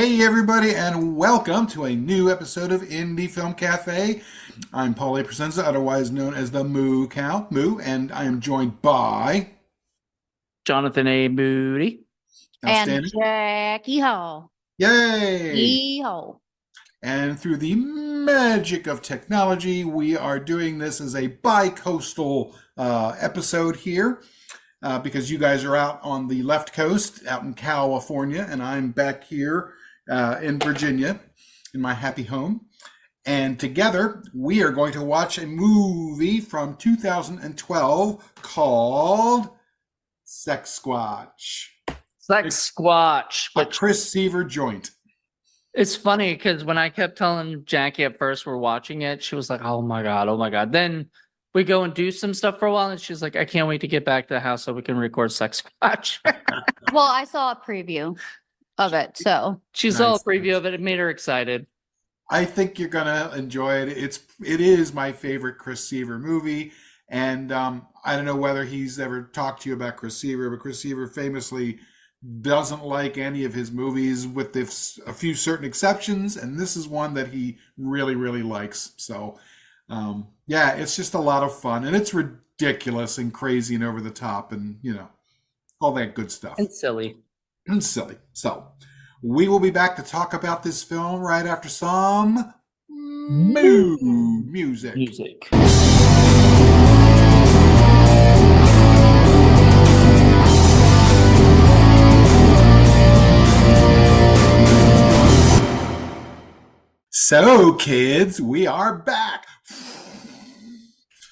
Hey everybody, and welcome to a new episode of Indie Film Cafe. I'm Paul A. Presenza, otherwise known as the Moo Cow, Moo, and I am joined by Jonathan A. Moody. And Outstanding. Jackey Hall. Yay! Yee-haw. And through the magic of technology, we are doing this as a bi-coastal episode here because you guys are out on the left coast, out in California, and I'm back here in Virginia, in my happy home. And together, we are going to watch a movie from 2012 called SexSquatch. SexSquatch. A Chris Seaver joint. It's funny because when I kept telling Jackie at first we're watching it, she was like, oh my God, oh my God. Then we go and do some stuff for a while, and she's like, I can't wait to get back to the house so we can record SexSquatch. Well, I saw a preview of it, so She saw a Nice. preview of it. It made her excited. I think you're gonna enjoy it. It is my favorite Chris Seaver movie, and I don't know whether he's ever talked to you about Chris Seaver, but Chris Seaver famously doesn't like any of his movies, with a few certain exceptions, and this is one that he really, really likes. So, yeah, it's just a lot of fun, and it's ridiculous and crazy and over the top, and all that good stuff. And silly. And silly. So, we will be back to talk about this film right after some music. Music. So, kids, we are back.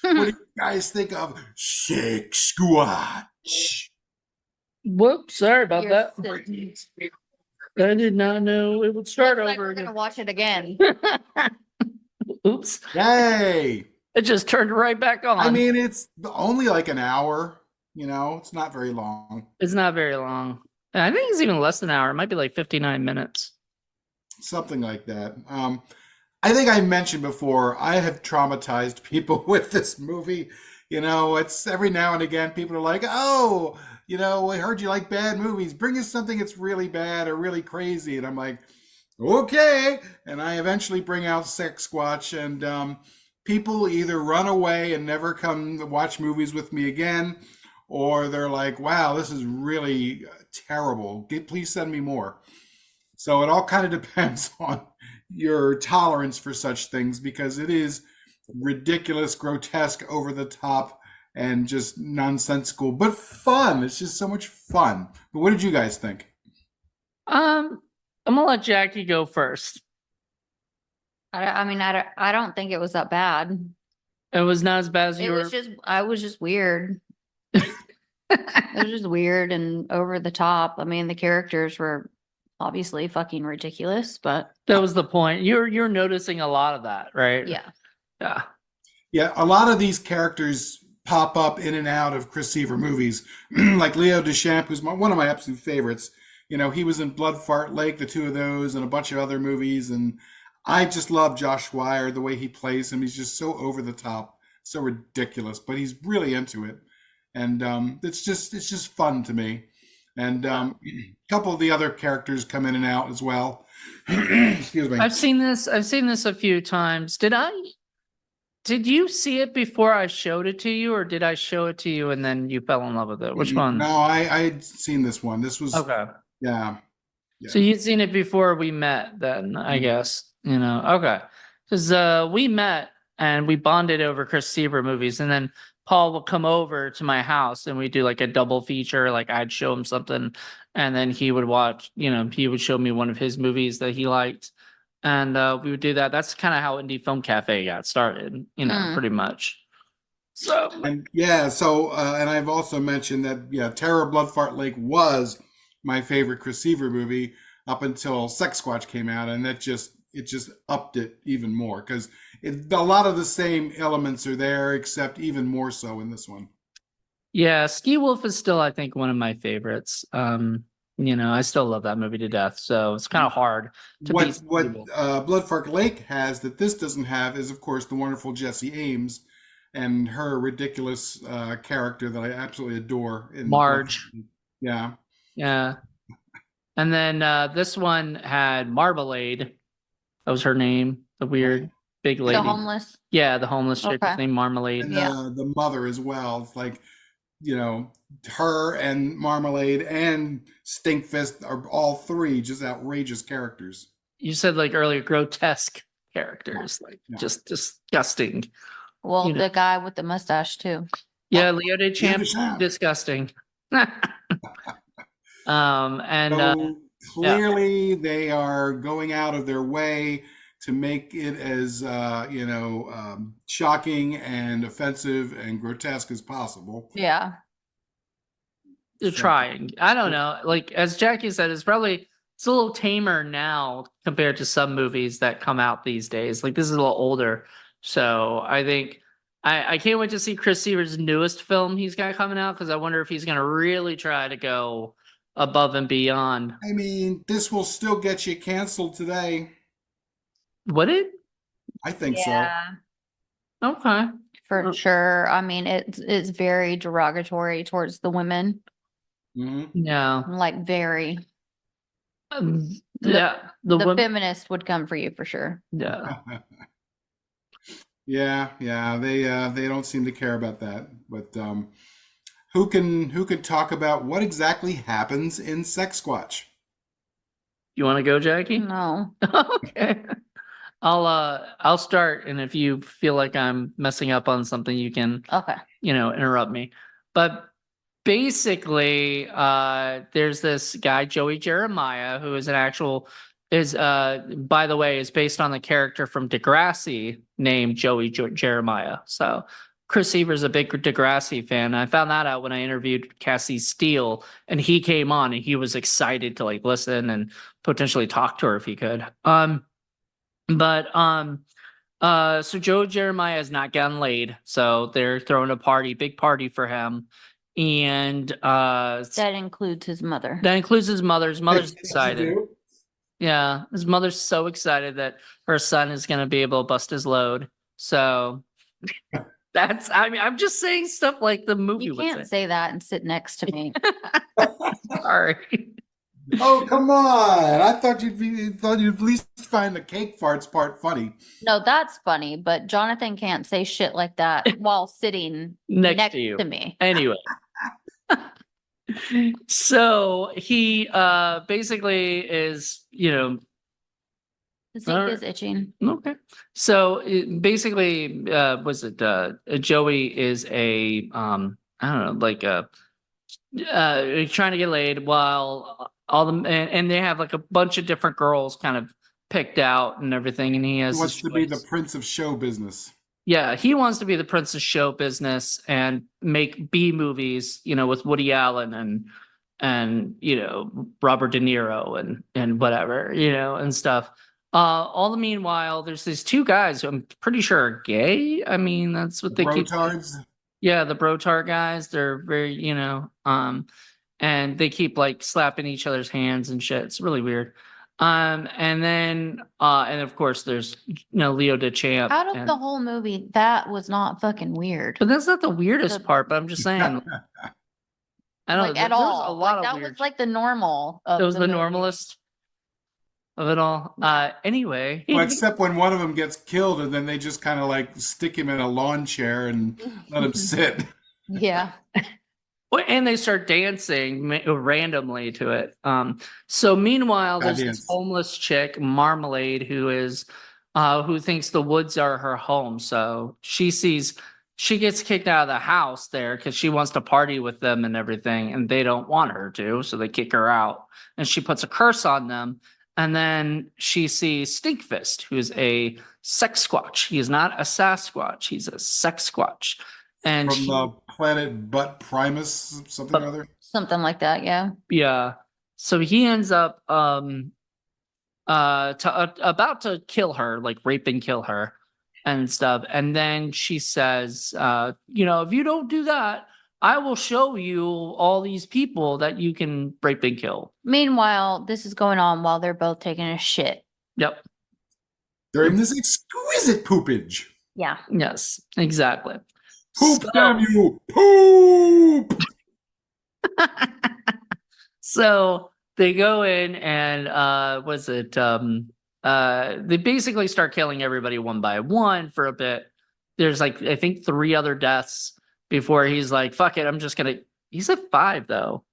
What do you guys think of SexSquatch? Whoops, sorry about You're that. silly. I did not know it would start Looks like over we're gonna again. watch it again. Oops. Yay! It just turned right back on. I mean, it's only like an hour. It's not very long. It's not very long. I think it's even less than an hour. It might be like 59 minutes. Something like that. I think I mentioned before, I have traumatized people with this movie. It's every now and again, people are like, oh, I heard you like bad movies. Bring us something that's really bad or really crazy. And I'm like, okay. And I eventually bring out SexSquatch, and people either run away and never come to watch movies with me again, or they're like, wow, this is really terrible. Please send me more. So it all kind of depends on your tolerance for such things, because it is ridiculous, grotesque, over the top, and just nonsensical, but fun. It's just so much fun. But what did you guys think? I'm gonna let Jackie go first. I don't think it was that bad. It was not as bad as you were. I was just weird. It was just weird and over the top. I mean, the characters were obviously fucking ridiculous, but That was the point. You're noticing a lot of that, right? yeah. Yeah. Yeah, a lot of these characters pop up in and out of Chris Seaver movies, like Leo Deschamps, who's one of my absolute favorites. He was in Blood Fart Lake, the two of those, and a bunch of other movies, and I just love Josh Wire, the way he plays him. He's just so over the top, so ridiculous, but he's really into it, and it's just fun to me. And a couple of the other characters come in and out as well. Excuse me. I've seen this a few times. Did you see it before I showed it to you, or did I show it to you and then you fell in love with it? Which one? No, I'd seen this one. This was Okay. yeah. So you'd seen it before we met then, I guess. Okay. Because we met and we bonded over Chris Seaver movies, and then Paul would come over to my house and we do like a double feature. Like I'd show him something, and then he would watch, he would show me one of his movies that he liked. And we would do that. That's kind of how Indie Film Cafe got started, pretty much. So And and I've also mentioned that Terror Blood Fart Lake was my favorite Chris Seaver movie up until SexSquatch came out, and it just upped it even more, because a lot of the same elements are there, except even more so in this one. yeah, Ski Wolf is still, I think, one of my favorites. I still love that movie to death. So it's kind of hard to beat Ski What Wolf. Blood Fart Lake has that this doesn't have is, of course, the wonderful Jessie Ames and her ridiculous character that I absolutely adore. Marge. Yeah. Yeah. And then this one had Marmalade. That was her name. The weird big lady. The homeless. Yeah, the homeless chick was Okay. named Marmalade. And Yeah. the mother as well. It's like, you know, her and Marmalade and Stinkfist are all three just outrageous characters. You said like earlier, grotesque characters, like Yeah. just disgusting. Well, You know. the guy with the mustache too. Yeah, Leo Deschamps, Deschamps. disgusting. And So clearly they are going out of their way to make it as shocking and offensive and grotesque as possible. Yeah. they're trying. I don't know. Like as Jackie said, it's a little tamer now compared to some movies that come out these days. Like this is a little older. So I think I can't wait to see Chris Seaver's newest film he's got coming out, because I wonder if he's gonna really try to go above and beyond. I mean, this will still get you canceled today. Would it? I think Yeah. Okay. For sure. I mean, it's very derogatory towards the women. so. Hmm. Yeah. Like very. Yeah. The women- feminist would come for you for sure. yeah. Yeah, they don't seem to care about that. But who can talk about what exactly happens in SexSquatch? You want to go, Jackie? No. Okay. I'll start, and if you feel like I'm messing up on something, you can Okay. interrupt me. But basically, there's this guy, Joey Jeremiah, who is by the way, is based on the character from Degrassi named Joey Jeremiah. So Chris Seaver is a big Degrassi fan. I found that out when I interviewed Cassie Steele, and he came on and he was excited to like listen and potentially talk to her if he could. So Joe Jeremiah has not gotten laid, so they're throwing a party, big party for him. And That includes his mother. that includes his mother. His mother's excited. You do? Yeah, his mother's so excited that her son is going to be able to bust his load. So I'm just saying stuff like the movie You would can't say that and sit next to me. Sorry. Oh, come on! I thought you'd at least find the cake farts part funny. No, that's funny, but Jonathan can't say shit like that while sitting Next to you. to me. Anyway. So he basically is, Zeke is itching. okay. So basically, Joey is I don't know, like trying to get laid while and they have like a bunch of different girls kind of picked out and everything, and he has He wants his to be the choice. prince of show business. Yeah, he wants to be the prince of show business and make B movies, with Woody Allen and Robert De Niro and whatever, and stuff. All the meanwhile, there's these two guys who I'm pretty sure are gay. I mean, that's what they keep. Rotards. Yeah, the Brotar guys. They're very, and they keep like slapping each other's hands and shit. It's really weird. And then and of course there's Leo Deschamps. Out of the whole movie, that was not fucking weird. But that's not the weirdest The- part, but I'm just saying. I don't Like know. at There was all. a lot of that weird. was like the normal of It was the movie. normalist of it all. Anyway. Well, except when one of them gets killed, and then they just kind of like stick him in a lawn chair and let him sit. Yeah. Well, and they start dancing randomly to it. So meanwhile, there's this dance. homeless chick, Marmalade, who thinks the woods are her home. So she gets kicked out of the house there because she wants to party with them and everything, and they don't want her to, so they kick her out. And she puts a curse on them. And then she sees Stinkfist, who's a SexSquatch. He is not a Sasquatch. He's a SexSquatch. And From the planet Butt Primus, something or other. Something like that, yeah. yeah. So he ends up about to kill her, like rape and kill her and stuff. And then she says, if you don't do that, I will show you all these people that you can rape and kill. Meanwhile, this is going on while they're both taking a shit. Yep. During this exquisite poopage. Yeah. Yes, exactly. Poop, So- damn you! Poop! So they go in and they basically start killing everybody one by one for a bit. There's like I think 3 other deaths before he's like, fuck it, I'm just gonna he's at 5 though,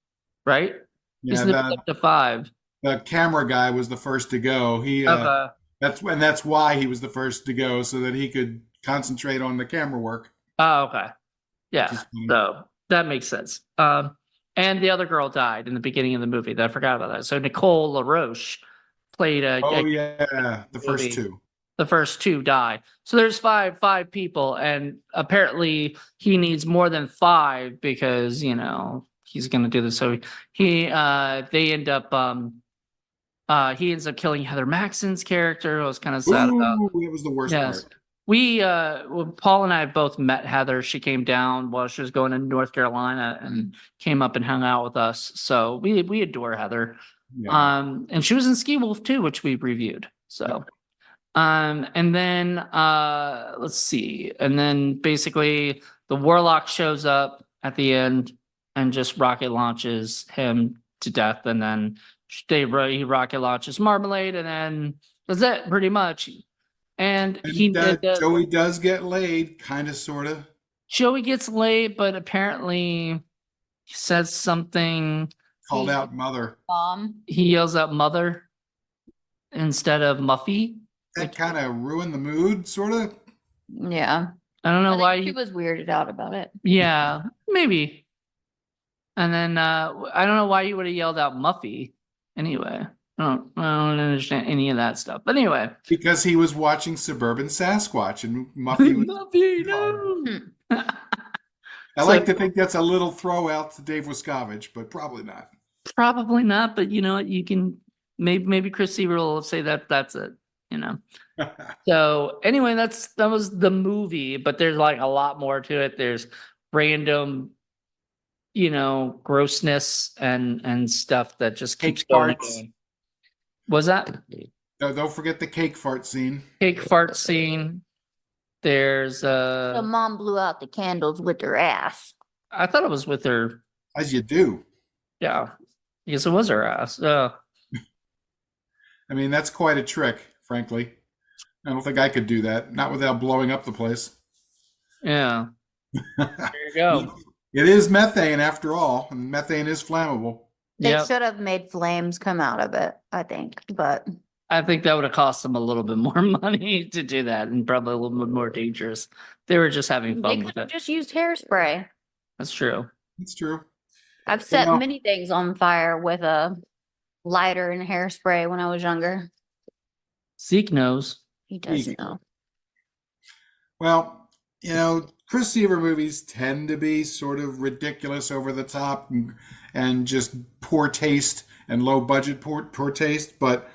right? He's Yeah, lived up to 5. the camera guy was the first to go. Okay. That's why he was the first to go, so that he could concentrate on the camera work. Oh, okay. Yeah. Which is funny. So that makes sense. And the other girl died in the beginning of the movie. I forgot about that. So Nicole LaRoche played Oh yeah, the first movie. 2. The first 2 die. So there's five people, and apparently he needs more than 5 because he's gonna do this. So he ends up killing Heather Maxon's character. I was kind of sad about. Ooh, it was the worst Yes. part. Paul and I both met Heather. She came down while she was going to North Carolina and came up and hung out with us. So we adore Heather. Yeah. And she was in Ski Wolf too, which we reviewed. So, and then let's see. And then basically the Warlock shows up at the end and just rocket launches him to death. And then he rocket launches Marmalade, and then that's it pretty much. And Joey does get laid, kind of, sort of. Joey gets laid, but apparently he says something. Called out mother. Mom. He yells out mother instead of Muffy. That kind of ruined the mood, sort of. Yeah. I don't know I why think he was weirded out about it. Yeah, maybe. And then I don't know why you would have yelled out Muffy anyway. I don't understand any of that stuff. But anyway. Because he was watching Suburban Sasquatch and Muffy was... Muffy, no! I like to think that's a little throw out to Dave Wiscovich, but probably not. Probably not, but you know what? You can... Maybe Chris Seaver will say that's it, So anyway, that was the movie, but there's like a lot more to it. There's random, grossness and stuff that just keeps going. Was that? Don't forget the cake fart scene. Cake fart scene. There's So mom blew out the candles with her ass. I thought it was with her. As you do. Yeah. I guess it was her ass. I mean, that's quite a trick, frankly. I don't think I could do that. Not without blowing up the place. Yeah. There you go. It is methane after all, and methane is flammable. They should have made flames come out of it, I think, but I think that would have cost them a little bit more money to do that, and probably a little bit more dangerous. They were just having fun they with could have it. just used hairspray. That's true. It's true. I've set many things on fire with a lighter and hairspray when I was younger. Zeke knows. He does know. Well, Chris Seaver movies tend to be sort of ridiculous, over the top, and just poor taste and low budget poor taste. But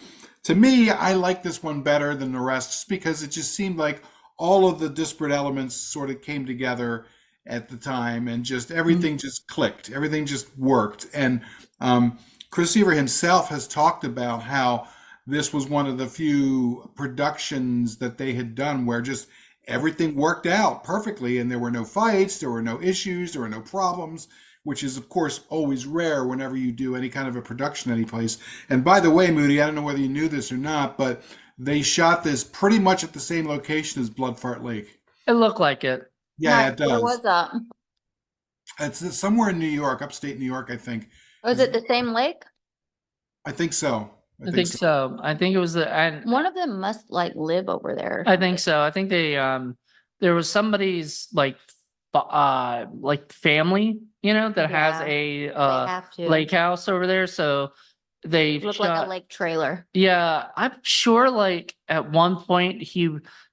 to me, I like this one better than the rest, just because it just seemed like all of the disparate elements sort of came together at the time, and just everything just clicked. Everything just worked. And Chris Seaver himself has talked about how this was one of the few productions that they had done where just everything worked out perfectly, and there were no fights, there were no issues, there were no problems, which is, of course, always rare whenever you do any kind of a production any place. And by the way, Moody, I don't know whether you knew this or not, but they shot this pretty much at the same location as Blood Fart Lake. It looked like it. Yeah, it does. Where was that? It's somewhere in New York, upstate New York, I think. Was it the same lake? I think so. I think so. I think it was one of them must live over there. I think so. I think they there was somebody's family, that has a lake house over there. So they look like a lake trailer. Yeah, I'm sure at one point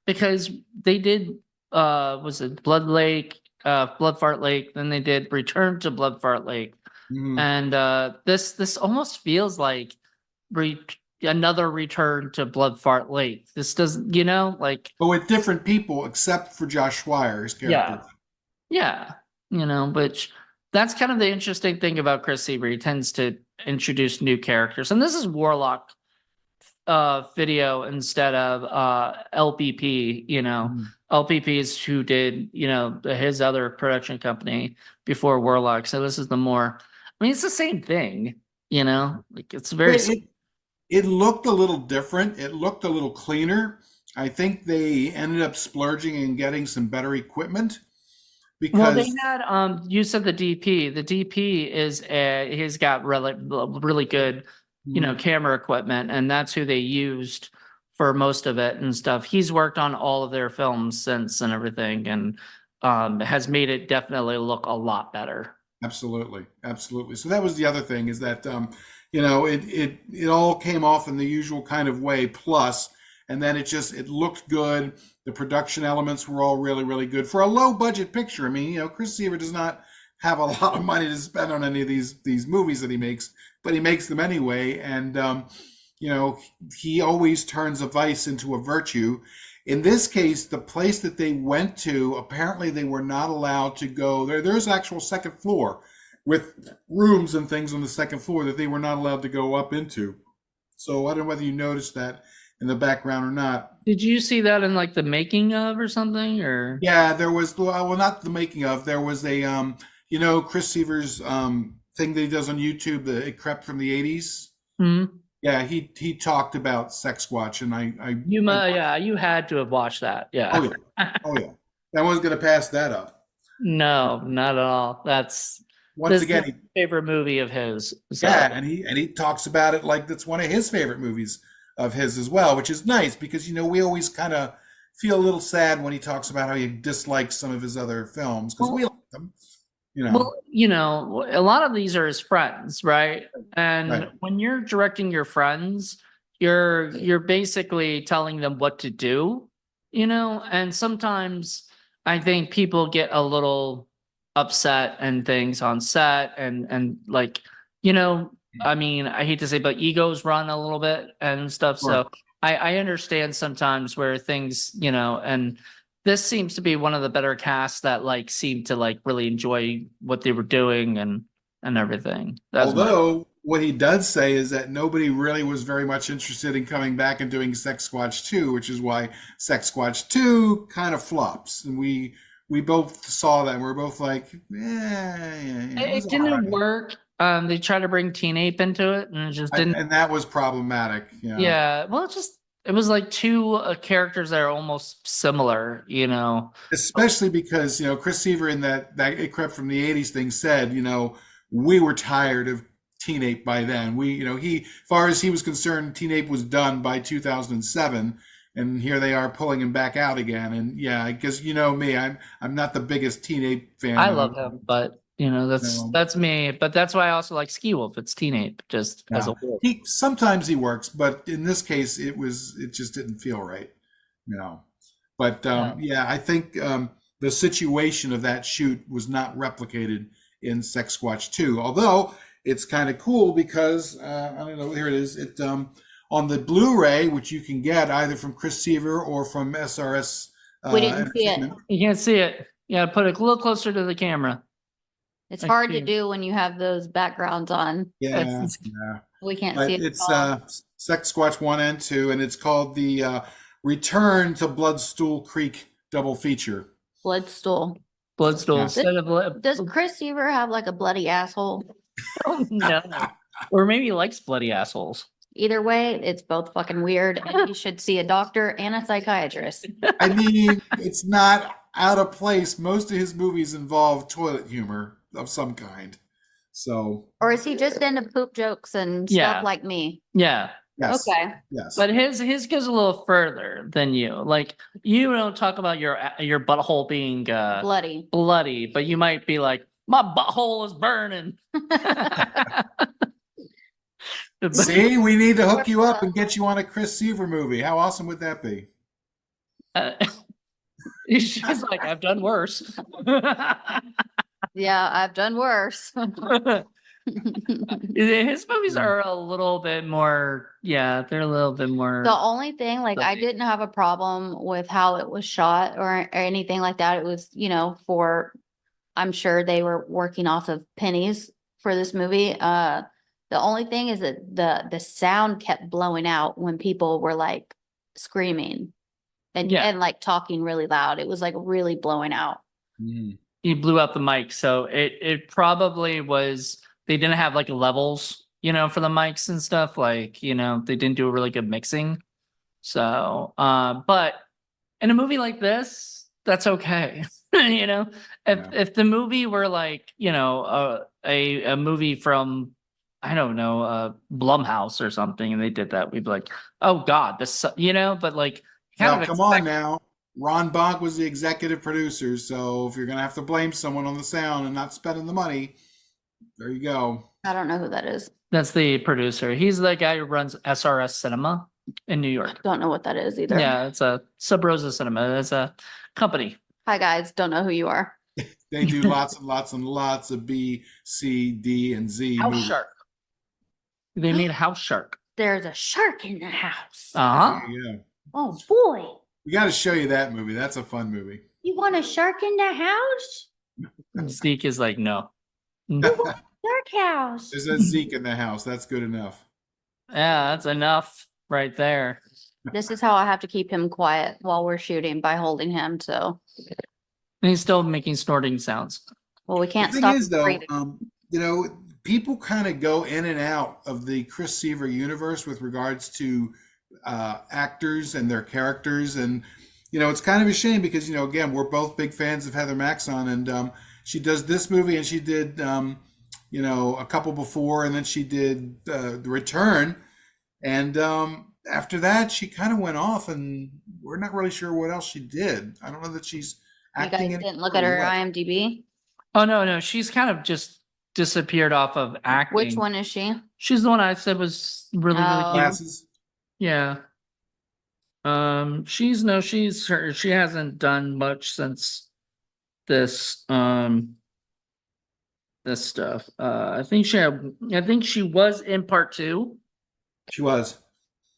because they did was it Blood Fart Lake, then they did Return to Blood Fart Lake. And this almost feels like another Return to Blood Fart Lake. This doesn't, but with different people, except for Josh Schweier's character. Yeah. Which that's kind of the interesting thing about Chris Seaver. He tends to introduce new characters, and this is Warlock video instead of LPP. LPP is who did his other production company before Warlock. So this is it's the same thing. You know, like it's very. It looked a little different. It looked a little cleaner. I think they ended up splurging and getting some better equipment Well, they because had you said the DP. The DP is he's got really good, camera equipment, and that's who they used for most of it and stuff. He's worked on all of their films since and everything, and has made it definitely look a lot better. absolutely, absolutely. So that was the other thing is that it all came off in the usual kind of way plus, and then it looked good. The production elements were all really, really good for a low budget picture. I mean, Chris Seaver does not have a lot of money to spend on any of these movies that he makes, but he makes them anyway. And he always turns a vice into a virtue. In this case, the place that they went to, apparently they were not allowed to go there. There's actual second floor with rooms and things on the second floor that they were not allowed to go up into. So I don't know whether you noticed that in the background or not. Did you see that in like the making of or something or? Yeah, there was, well, not the making of, there was a, Chris Seaver's thing that he does on YouTube, the It Crept from the 80s. Mm-hmm. Yeah, he talked about SexSquatch, and you had to have watched that. Yeah. Oh yeah, oh yeah. I wasn't going to pass that up. No, not at all. That's once again my favorite movie of his. So. Yeah, and he talks about it like that's one of his favorite movies of his as well, which is nice because we always kind of feel a little sad when he talks about how he dislikes some of his other films because we like them. Well, a lot of these are his friends, right? And when you're directing your friends, you're basically telling them what to do, and sometimes I think people get a little upset and things on set and like, I mean, I hate to say, but egos run a little bit and stuff. Sure. So I understand sometimes where things, and this seems to be one of the better casts that like seemed to like really enjoy what they were doing and everything. Although what he does say is that nobody really was very much interested in coming back and doing SexSquatch 2, which is why SexSquatch 2 kind of flops. And we both saw that and we're both like, it didn't work. They tried to bring Teen Ape into it and it just didn't. And that was problematic. Yeah. Well, it was like two characters that are almost similar, Especially because, Chris Seaver in that It Crept from the 80s thing said, we were tired of Teen Ape by then. As far as he was concerned, Teen Ape was done by 2007. And here they are pulling him back out again. And yeah, because me, I'm not the biggest Teen Ape fan. I love him, but that's me. But that's why I also like Ski Wolf. It's Teen Ape, just as a wolf. Sometimes he works, but in this case, it just didn't feel right. But I think the situation of that shoot was not replicated in SexSquatch 2. Although it's kind of cool because I don't know. Here it is. It on the Blu-ray, which you can get either from Chris Seaver or from SRS. We didn't see it. You can't see it. You got to put it a little closer to the camera. It's hard to do when you have those backgrounds on. Yeah. We can't see it. It's SexSquatch 1 and 2, and it's called the Return to Bloodstool Creek double feature. Bloodstool. Does Chris Seaver have like a bloody asshole? Oh, no. Or maybe he likes bloody assholes. Either way, it's both fucking weird, and you should see a doctor and a psychiatrist. I mean, it's not out of place. Most of his movies involve toilet humor of some kind. So, or is he just into poop jokes and stuff like me? Yeah. Yes. Okay. Yes. But his goes a little further than you. Like you don't talk about your butthole being bloody, but you might be like, my butthole is burning. See, we need to hook you up and get you on a Chris Seaver movie. How awesome would that be? She's like, I've done worse. Yeah, I've done worse. His movies are a little bit more, they're a little bit more. The only thing, like, I didn't have a problem with how it was shot or anything like that. It was, I'm sure they were working off of pennies for this movie. The only thing is that the sound kept blowing out when people were like screaming and like talking really loud. It was like really blowing out. He blew out the mic, so it probably was. They didn't have like levels for the mics and stuff. Like, they didn't do a really good mixing. So, but in a movie like this, that's okay. If the movie were like, a movie from, I don't know, Blumhouse or something, and they did that, we'd be like, oh God, this, but like, Now, come on now. Ron Bonk was the executive producer, so if you're going to have to blame someone on the sound and not spending the money, there you go. I don't know who that is. That's the producer. He's the guy who runs SRS Cinema in New York. Don't know what that is either. Yeah, it's a Sub Rosa Cinema. It's a company. Hi guys, don't know who you are. They do lots and lots and lots of B, C, D, and Z House movies. Shark. They made House Shark. There's a shark in the house. Uh-huh. Yeah. Oh boy. We got to show you that movie. That's a fun movie. You want a shark in the house? Zeke is like, no. Shark house. There's a Zeke in the house. That's good enough. Yeah, that's enough right there. This is how I have to keep him quiet while we're shooting, by holding him. So, And he's still making snorting sounds. well, we can't The stop. thing is, though, breathing. people kind of go in and out of the Chris Seaver universe with regards to actors and their characters. And, it's kind of a shame because, again, we're both big fans of Heather Maxon, and she does this movie, and she did, a couple before, and then she did The Return. And after that, she kind of went off, and we're not really sure what else she did. I don't know that she's You acting. guys didn't look at her IMDb? Oh, no. She's kind of just disappeared off of acting. Which one is she? She's the one I said was really, really cute. Glasses. Yeah. She hasn't done much since this this stuff. I think she was in part 2, She was.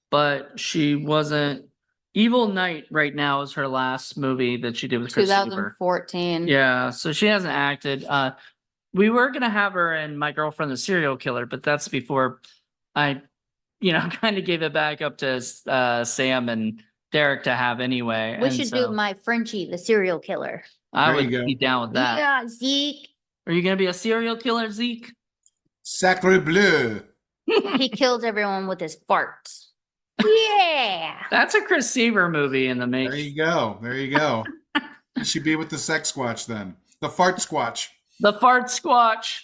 but she wasn't. Evil Knight right now is her last movie that she did with Chris Seaver. 2014. Yeah, so she hasn't acted. We were gonna have her in My Girlfriend the Serial Killer, but that's before I kind of gave it back up to Sam and Derek to have anyway. We and should so do My Frenchie, the serial killer. I There would you go. be down with that. Yeah, Zeke. Are you gonna be a serial killer, Zeke? Sacre bleu. He kills everyone with his farts. Yeah. That's a Chris Seaver movie in the There making. you go. There you go. You should be with the SexSquatch then. The Fart Squatch. The Fart Squatch.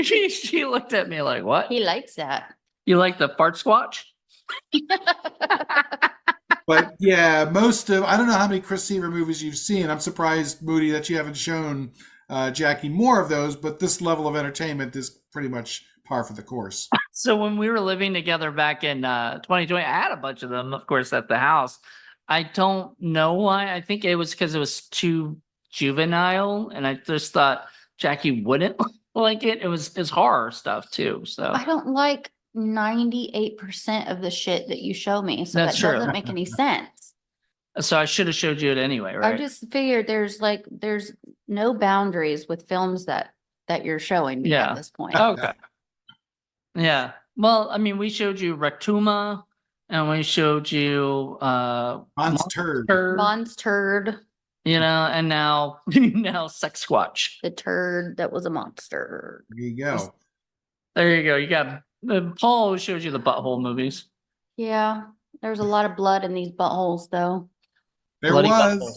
She looked at me like, what? He likes that. You like the Fart Squatch? But yeah, I don't know how many Chris Seaver movies you've seen. I'm surprised, Moody, that you haven't shown Jackie more of those, but this level of entertainment is pretty much par for the course. So when we were living together back in 2020, I had a bunch of them, of course, at the house. I don't know why. I think it was because it was too juvenile, and I just thought Jackie wouldn't like it. It was horror stuff too. So I don't like 98% of the shit that you show me. So That's that true. doesn't make any sense. I should have showed you it anyway, I right? just figured there's no boundaries with films that you're showing me Yeah. at this point. Okay. Yeah. Well, I mean, we showed you Rectuma, and we showed you Monster. Mon's turd, and now SexSquatch. the turd that was a monster. There you go. There you go. You got Paul showed you the butthole movies. Yeah, there's a lot of blood in these buttholes though. Bloody butthole.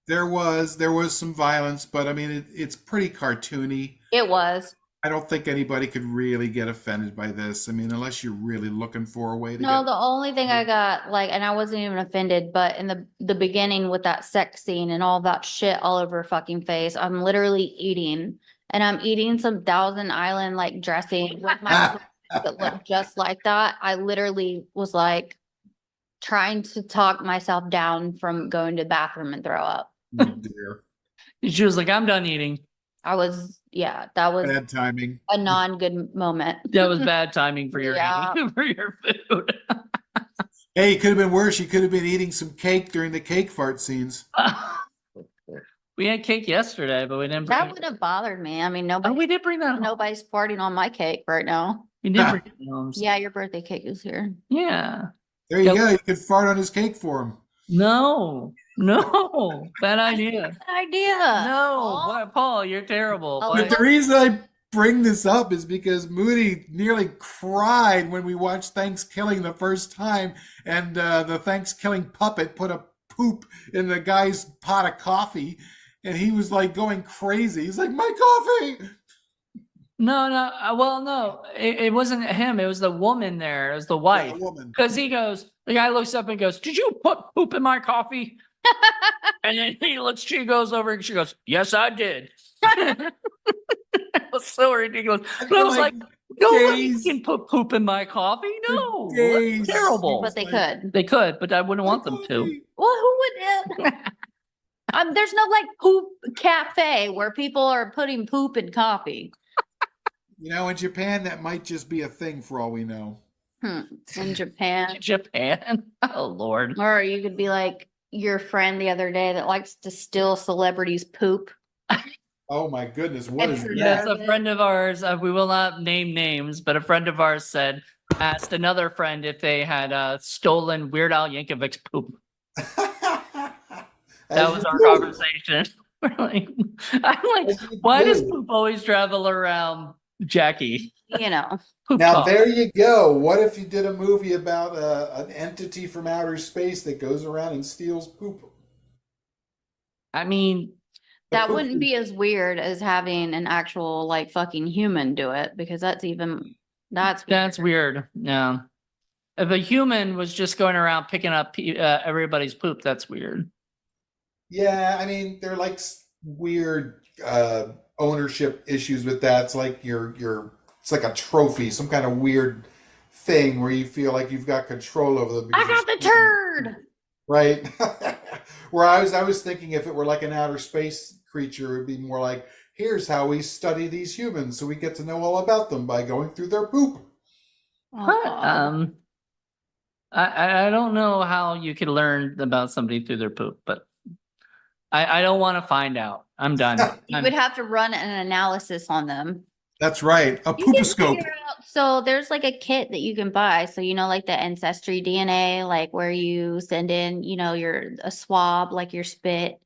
There was some violence, but I mean, it's pretty cartoony. It was. I don't think anybody could really get offended by this. I mean, unless you're really looking for a way to No, get. the only thing I got and I wasn't even offended, but in the beginning with that sex scene and all that shit all over her fucking face, I'm literally eating, and I'm eating some Thousand Island like dressing with my that looked just like that. I literally was like trying to talk myself down from going to the bathroom and throw up. Oh, dear. She was like, I'm done eating. That was Bad timing. a non-good moment. That was bad timing for your Yeah. for your food. Hey, it could have been worse. You could have been eating some cake during the cake fart scenes. We had cake yesterday, but we didn't bring That wouldn't have bothered me. I mean, Oh, we did bring that home. nobody's farting on my cake right now. We did bring it home. Yeah, your birthday cake is here. Yeah. There you Yep. go. You could fart on his cake for him. No. Bad idea. Good idea. No, Paul, you're terrible. Oh, Why- But the reason I bring this up is because Moody nearly cried when we watched Thanksgiving the first time, and the Thanksgiving puppet put a poop in the guy's pot of coffee, and he was like going crazy. He's like, "My coffee!" No, no, it wasn't him. It was the woman there. It was the wife. woman. Because the guy looks up and goes, "Did you put poop in my coffee?" And then she goes over and she goes, "Yes, I did." It was so ridiculous. But I was like, nobody can put poop in my coffee. No, that's terrible. But they could. They could, but I wouldn't want them to. Well, who would? There's no like poop cafe where people are putting poop in coffee. In Japan, that might just be a thing for all we know. In Japan. Japan? Oh, Lord. Or you could be like your friend the other day that likes to steal celebrities' poop. Oh my goodness, what is that? Yes, a friend of ours, we will not name names, but a friend of ours asked another friend if they had stolen Weird Al Yankovic's poop. That was our conversation. I'm like, why does poop always travel around Jackey? Poop now, there you go. What if you did a movie about an entity from outer space that goes around and steals poop? I mean, that wouldn't be as weird as having an actual like fucking human do it, because that's weird. Yeah. If a human was just going around picking up everybody's poop, that's weird. Yeah, I mean, they're like weird ownership issues with that. It's like it's like a trophy, some kind of weird thing where you feel like you've got control over them. I got the turd. Right. Where I was thinking if it were like an outer space creature, it'd be more like, here's how we study these humans so we get to know all about them by going through their poop. I don't know how you could learn about somebody through their poop, but I don't want to find out. I'm done. You would have to run an analysis on them. That's right. A pooposcope. So there's like a kit that you can buy. So, like the ancestry DNA, like where you send in, a swab, like your spit.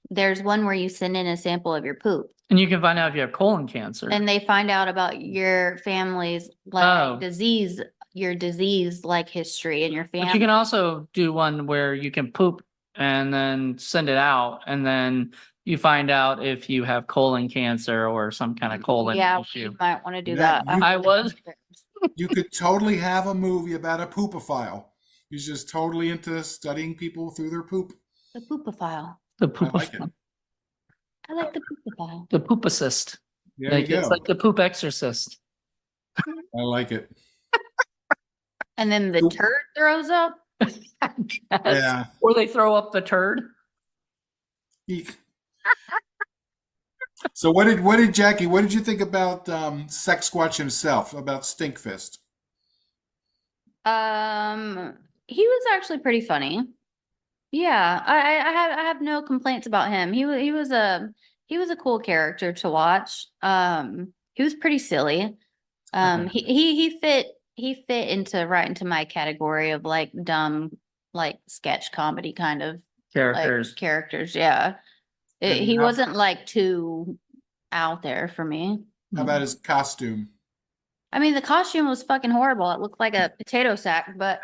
There's one where you send in a sample of your poop. And you can find out if you have colon cancer. And they find out about your family's disease, your disease like history in your family. But you can also do one where you can poop and then send it out, and then you find out if you have colon cancer or some kind of colon issue. You might want to do that. You could totally have a movie about a poopophile. He's just totally into studying people through their poop. The poopophile. The poopophile. I like the poopophile. The poopicist. There you go. It's like the poop exorcist. I like it. And then the turd throws up. Yeah. Or they throw up the turd. So what did Jackey, what did you think about SexSquatch himself, about Stinkfist? He was actually pretty funny. Yeah, I have no complaints about him. He was a cool character to watch. He was pretty silly. He fit right into my category of like dumb, like sketch comedy kind of characters. Yeah. He wasn't like too out there for me. How about his costume? I mean, the costume was fucking horrible. It looked like a potato sack, but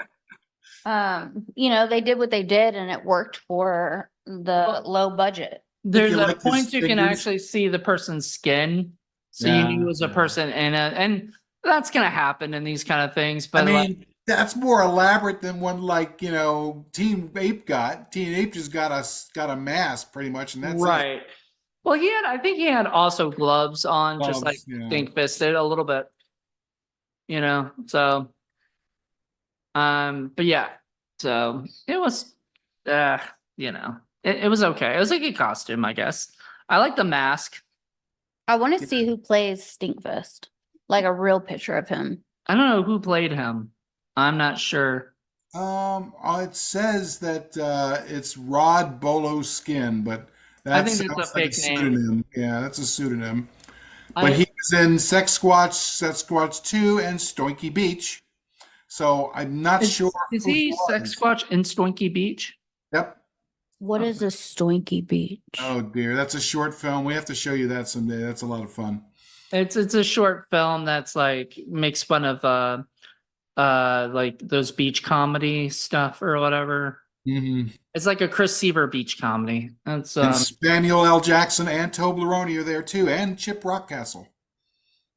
they did what they did and it worked for the low budget. There's a point you can actually see the person's skin. So you knew it was a person in it. And that's going to happen in these kind of things. But I mean, that's more elaborate than one like, Teen Ape got. Teen Ape just got a mask pretty much. And that's right. It. Well, I think he had also gloves on, just like Stinkfist did a little bit, so, but yeah, so it was, it was okay. It was a good costume, I guess. I like the mask. I want to see who plays Stinkfist, like a real picture of him. I don't know who played him. I'm not sure. It says that it's Rod Bolo Skin, but I think that's a fake pseudonym. Yeah, that's a pseudonym. But he was in SexSquatch 2, and Stoinky Beach. So I'm not sure. Is he SexSquatch in Stoinky Beach? Yep. What is a Stoinky Beach? Oh dear, that's a short film. We have to show you that someday. That's a lot of fun. It's a short film that's like makes fun of like those beach comedy stuff or whatever. Hmm. It's like a Chris Seaver beach comedy. It's And Samuel L. Jackson and Toblerone are there too, and Chip Rockcastle.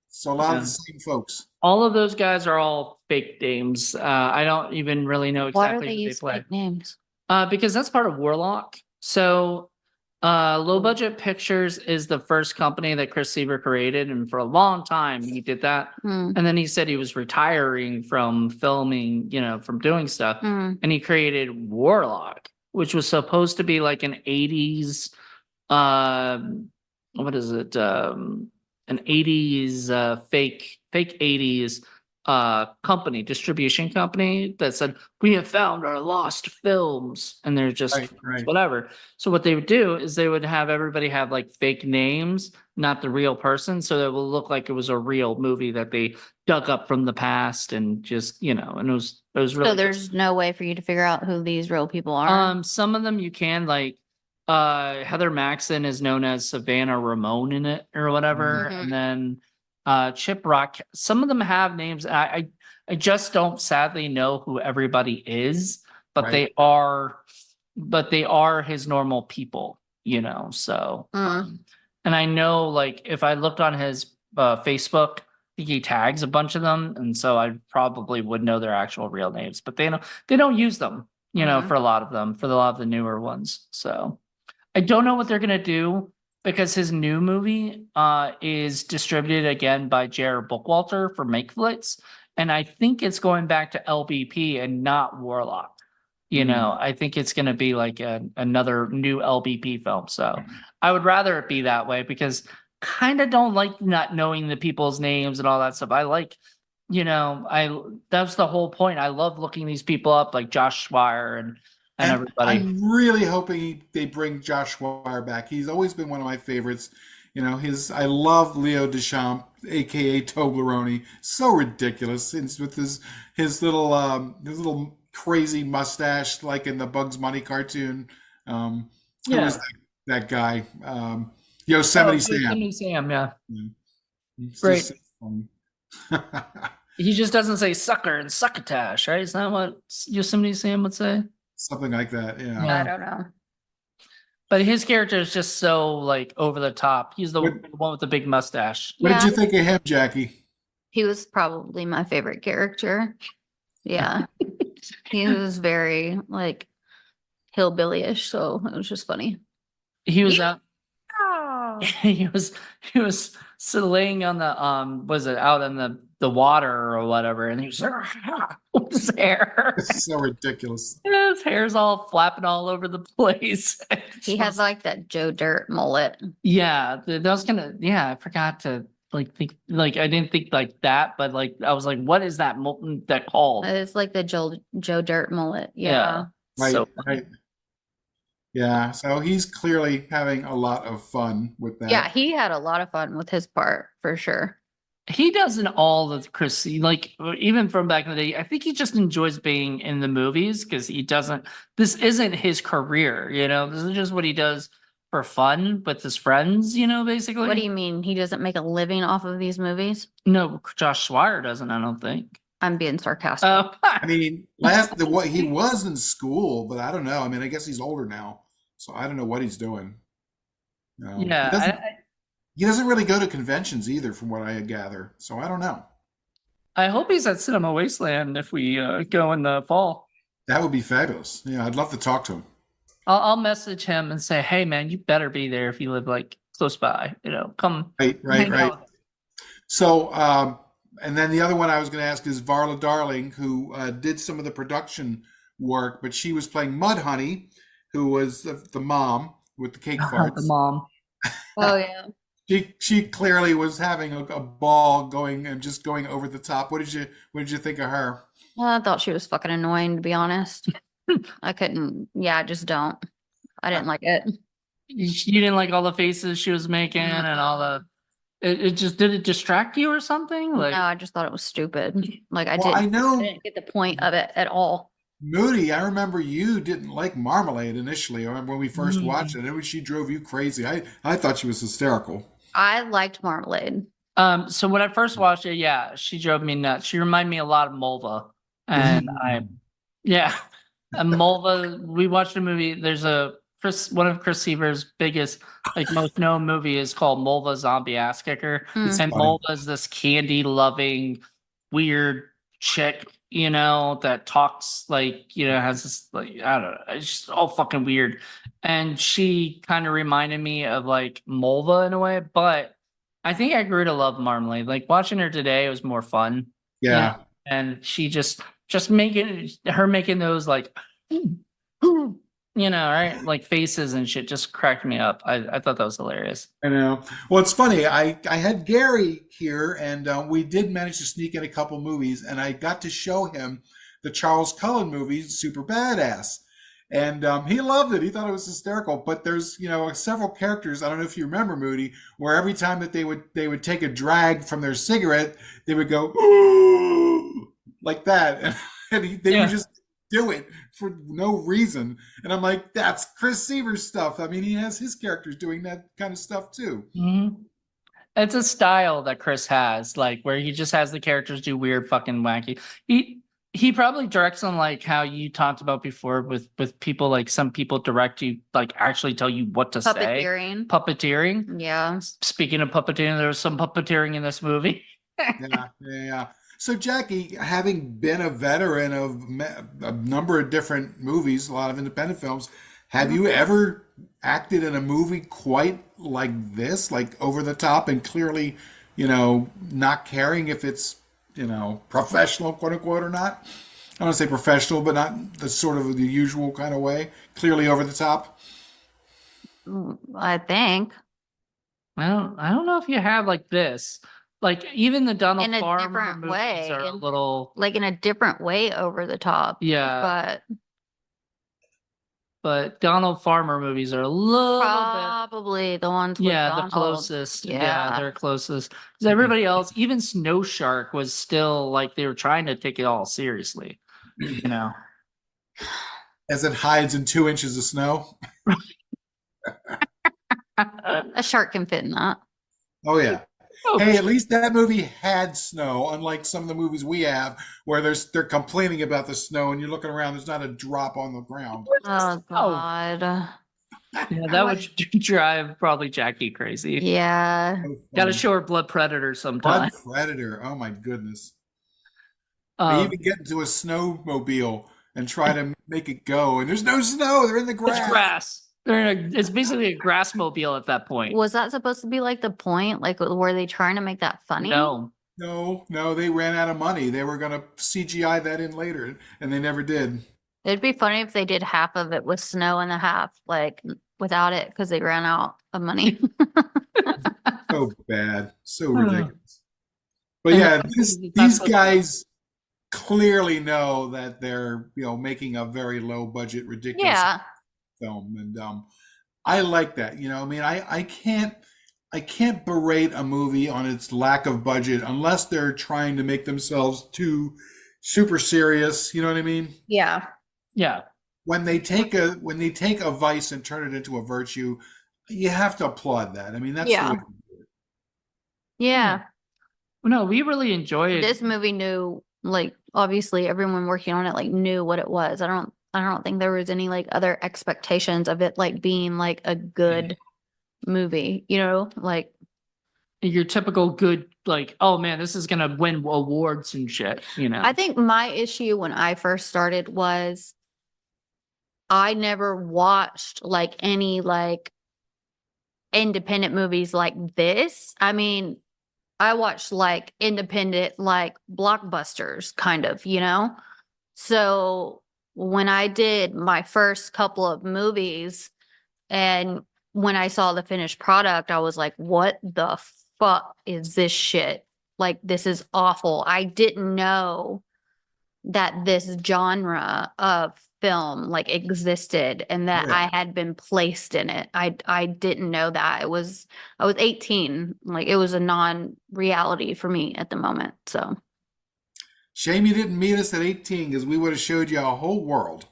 So a lot of yeah. the same folks. All of those guys are all fake names. I don't even really know Why do exactly they who they use play. fake names? Because that's part of Warlock. So, Low Budget Pictures is the first company that Chris Seaver created, and for a long time he did that. Hmm. And then he said he was retiring from filming, from doing stuff, Hmm. and he created Warlock, which was supposed to be like an 80s, what is it? An 80s fake 80s company, distribution company that said, we have found our lost films, and they're just Right. whatever. So what they would do is they would have everybody have like fake names, not the real person, so that it will look like it was a real movie that they dug up from the past, and just and it was really So there's no way for you to figure out who these real people are. some of them you can, like Heather Maxson is known as Savannah Ramon in it or whatever, Mhm. and then Chip Rock. Some of them have names. I just don't sadly know who everybody is, but Right. they are his normal people, so Mm. and I know, like, if I looked on his Facebook, I think he tags a bunch of them, and so I probably would know their actual real names, but they don't use them, Mhm. for a lot of them, for a lot of the newer ones. So I don't know what they're gonna do, because his new movie is distributed again by Jared Bookwalter for Makeflix, and I think it's going back to LBP and not Warlock. I think it's gonna be like another new LBP film. So I would rather it be that way, because kind of don't like not knowing the people's names and all that stuff. I like, that's the whole point. I love looking these people up, like Josh Swire and And everybody. I'm really hoping they bring Josh Swire back. He's always been one of my favorites. I love Leo Deschamps, aka Toblerone. So ridiculous. It's with his little crazy mustache, like in the Bugs Bunny cartoon. Who Yeah. is that guy? Oh, Yosemite Sam. Yosemite Sam, yeah. Yeah. It's Great. just so funny. He just doesn't say sucker and succotash, right? Is that what Yosemite Sam would say? Something like that. Yeah. I Yeah. don't know. But his character is just so like over the top. He's the What one with the big mustache. What did Yeah, you think of him, Jackie? he was probably my favorite character. Yeah, he was very like hillbilly-ish, so it was just funny. He was Yeah. out. He was laying on the was it out in the water or whatever, and he was with his hair. It's so ridiculous. His hair's all flapping all over the place. He has like that Joe Dirt mullet. Yeah, that was I forgot to like think, like I didn't think like that, but like I was like, what is that that called? It's like the Joe Dirt mullet. Yeah. Yeah. Right, So right. Yeah, so he's clearly having a lot of fun with that. Yeah, he had a lot of fun with his part for sure. he does in all the Chris, like even from back in the day. I think he just enjoys being in the movies, because this isn't his career, this is just what he does for fun with his friends, basically. What do you mean? He doesn't make a living off of these movies? No, Josh Swire doesn't, I don't think. I'm being sarcastic. I mean, what he was in school, but I don't know. I mean, I guess he's older now, so I don't know what he's doing. Yeah, He doesn't really go to conventions either, from what I gather. So I don't know. I hope he's at Cinema Wasteland if we go in the fall. That would be fabulous. Yeah, I'd love to talk to him. I'll message him and say, hey man, you better be there if you live like close by. Come. Right. hang out. So, and then the other one I was going to ask is Varla Darling, who did some of the production work, but she was playing Mudhoney, who was the mom with the cake farts. The mom. Oh yeah. She clearly was having a ball going over the top. What did you think of her? Well, I thought she was fucking annoying, to be honest. I couldn't. Yeah, I just don't. I didn't like it. You didn't like all the faces she was making and all the. It just did it distract you or something? Like, No, I just thought it was stupid. Like I Well, I didn't. know I didn't get the point of it at all. Moody, I remember you didn't like Marmalade initially. I remember when we first Mm. watched it. She drove you crazy. I thought she was hysterical. I liked Marmalade. So when I first watched it, yeah, she drove me nuts. She reminded me a lot of Mulva. And yeah, and Mulva, we watched a movie. There's one of Chris Seaver's biggest, like most known movie is called Mulva Zombie Ass Kicker. Mm. And funny. Mulva is this candy loving, weird chick, that talks like, has this, like, I don't know, it's just all fucking weird. And she kind of reminded me of like Mulva in a way, but I think I grew to love Marmalade. Like watching her today was more fun. Yeah. And she just making those like, right? Like faces and shit just cracked me up. I thought that was hilarious. I know. Well, it's funny. I had Gary here, and we did manage to sneak in a couple movies, and I got to show him the Charles Cullen movie, Super Badass, and he loved it. He thought it was hysterical. But there's several characters. I don't know if you remember, Moody, where every time that they would take a drag from their cigarette, they would go like that, and they would just do it for no reason. And I'm like, that's Chris Seaver's stuff. I mean, he has his characters doing that kind of stuff too. Mm-hmm. It's a style that Chris has, like where he just has the characters do weird fucking wacky. He probably directs them like how you talked about before with people, like some people direct you, like actually tell you what to Puppeteering. say. Puppeteering. Yeah. Speaking of puppeteering, there was some puppeteering in this movie. Yeah. So, Jackie, having been a veteran of a number of different movies, a lot of independent films, have you ever acted in a movie quite like this, like over the top and clearly, not caring if it's, professional, quote unquote, or not? I want to say professional, but not the sort of the usual kind of way, clearly over the top. I think. I don't know if you have like this. Like even the Donald In a Farmer different movies way, are a little, like in a different way over the top. yeah. But But Donald Farmer movies are a little bit, probably the ones with the Donald. closest. Yeah. They're closest. Because everybody else, even Snow Shark, was still like they were trying to take it all seriously. As it hides in 2 inches of snow. A shark can fit in that. Oh yeah. Oh, Hey, at least that movie had snow, unlike some of the movies we have where they're complaining about the snow and you're looking around, there's not a drop on the ground. Oh God. yeah, that would drive probably Jackie crazy. Yeah. So Got to funny. show her Blood Predator sometime. Blood Predator. Oh my goodness. They even get into a snowmobile and try to make it go, and there's no snow. They're in the grass. It's grass. It's basically a grass mobile at that point. Was that supposed to be like the point? Like, were they trying to make that funny? No. No, they ran out of money. They were going to CGI that in later, and they never did. It'd be funny if they did half of it with snow and the half like without it because they ran out of money. So bad. So ridiculous. But yeah, these guys clearly know that they're making a very low budget, ridiculous Yeah. film, and I like that. I mean, I can't berate a movie on its lack of budget unless they're trying to make themselves too super serious. You know what I mean? Yeah. Yeah. When they take a vice and turn it into a virtue, you have to applaud that. I mean, that's Yeah. the way to do it. Yeah. No, we really enjoyed This movie knew, like, obviously everyone working on it like knew what it was. I don't think there was any like other expectations of it like being like a good movie, like your typical good, like, oh man, this is gonna win awards and shit. I think my issue when I first started was I never watched like any like independent movies like this. I mean, I watched like independent like blockbusters kind of, So when I did my first couple of movies and when I saw the finished product, I was like, what the fuck is this shit? Like, this is awful. I didn't know that this genre of film like existed and that Yeah. I had been placed in it. I didn't know that. I was 18. Like, it was a non-reality for me at the moment. So Shame you didn't meet us at 18 because we would have showed you a whole world.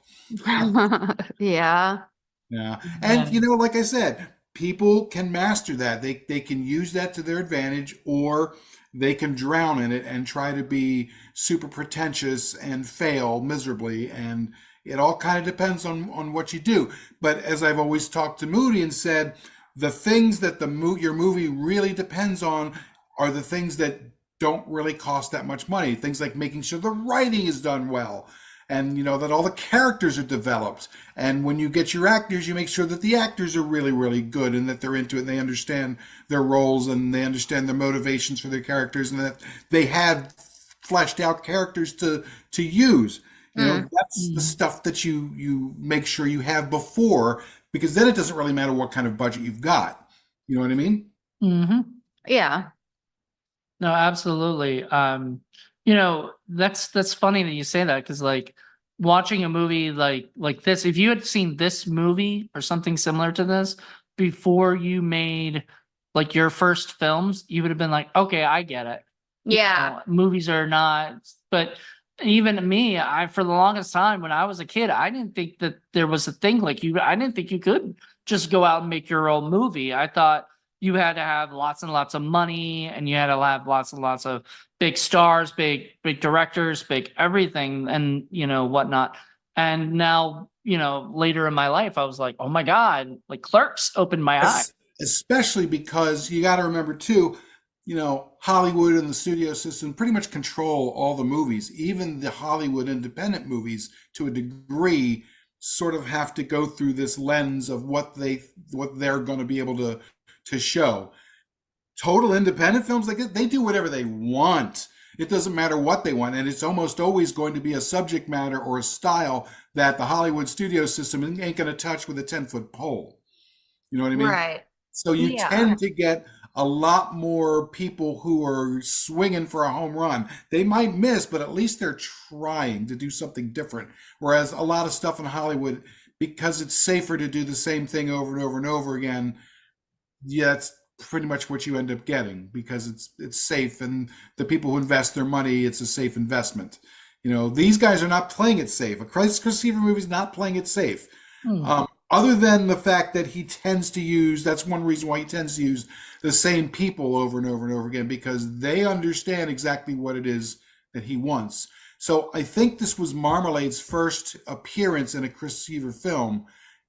yeah. Yeah. And like I said, people can master that. They can use that to their advantage, or they can drown in it and try to be super pretentious and fail miserably. And it all kind of depends on what you do. But as I've always talked to Moody and said, the things that your movie really depends on are the things that don't really cost that much money. Things like making sure the writing is done well, and that all the characters are developed. And when you get your actors, you make sure that the actors are really, really good and that they're into it and they understand their roles and they understand their motivations for their characters and that they have fleshed out characters to use. That's the stuff that you make sure you have before, because then it doesn't really matter what kind of budget you've got. You know what I mean? Mm-hmm. Yeah. No, absolutely. That's funny that you say that, because like watching a movie like this, if you had seen this movie or something similar to this before you made like your first films, you would have been like, okay, I get it. Yeah. Movies are not, but even me, for the longest time when I was a kid, I didn't think that there was a thing like I didn't think you could just go out and make your own movie. I thought you had to have lots and lots of money, and you had to have lots and lots of big stars, big directors, big everything, and whatnot. And now, later in my life, I was like, oh my God, like Clerks opened my eyes. Especially because you got to remember too, Hollywood and the studio system pretty much control all the movies. Even the Hollywood independent movies, to a degree, sort of have to go through this lens of what they're going to be able to show. Total independent films, like they do whatever they want. It doesn't matter what they want, and it's almost always going to be a subject matter or a style that the Hollywood studio system ain't going to touch with a 10-foot pole. You know what I mean? Right. So you tend to get a lot more people who are swinging for a home run. They might miss, but at least they're trying to do something different. Whereas a lot of stuff in Hollywood, because it's safer to do the same thing over and over and over again, that's pretty much what you end up getting, because it's safe, and the people who invest their money, it's a safe investment. These guys are not playing it safe. A Chris Seaver movie is not playing it safe. Other than the fact that that's one reason why he tends to use the same people over and over and over again, because they understand exactly what it is that he wants. So I think this was Marmalade's first appearance in a Chris Seaver film.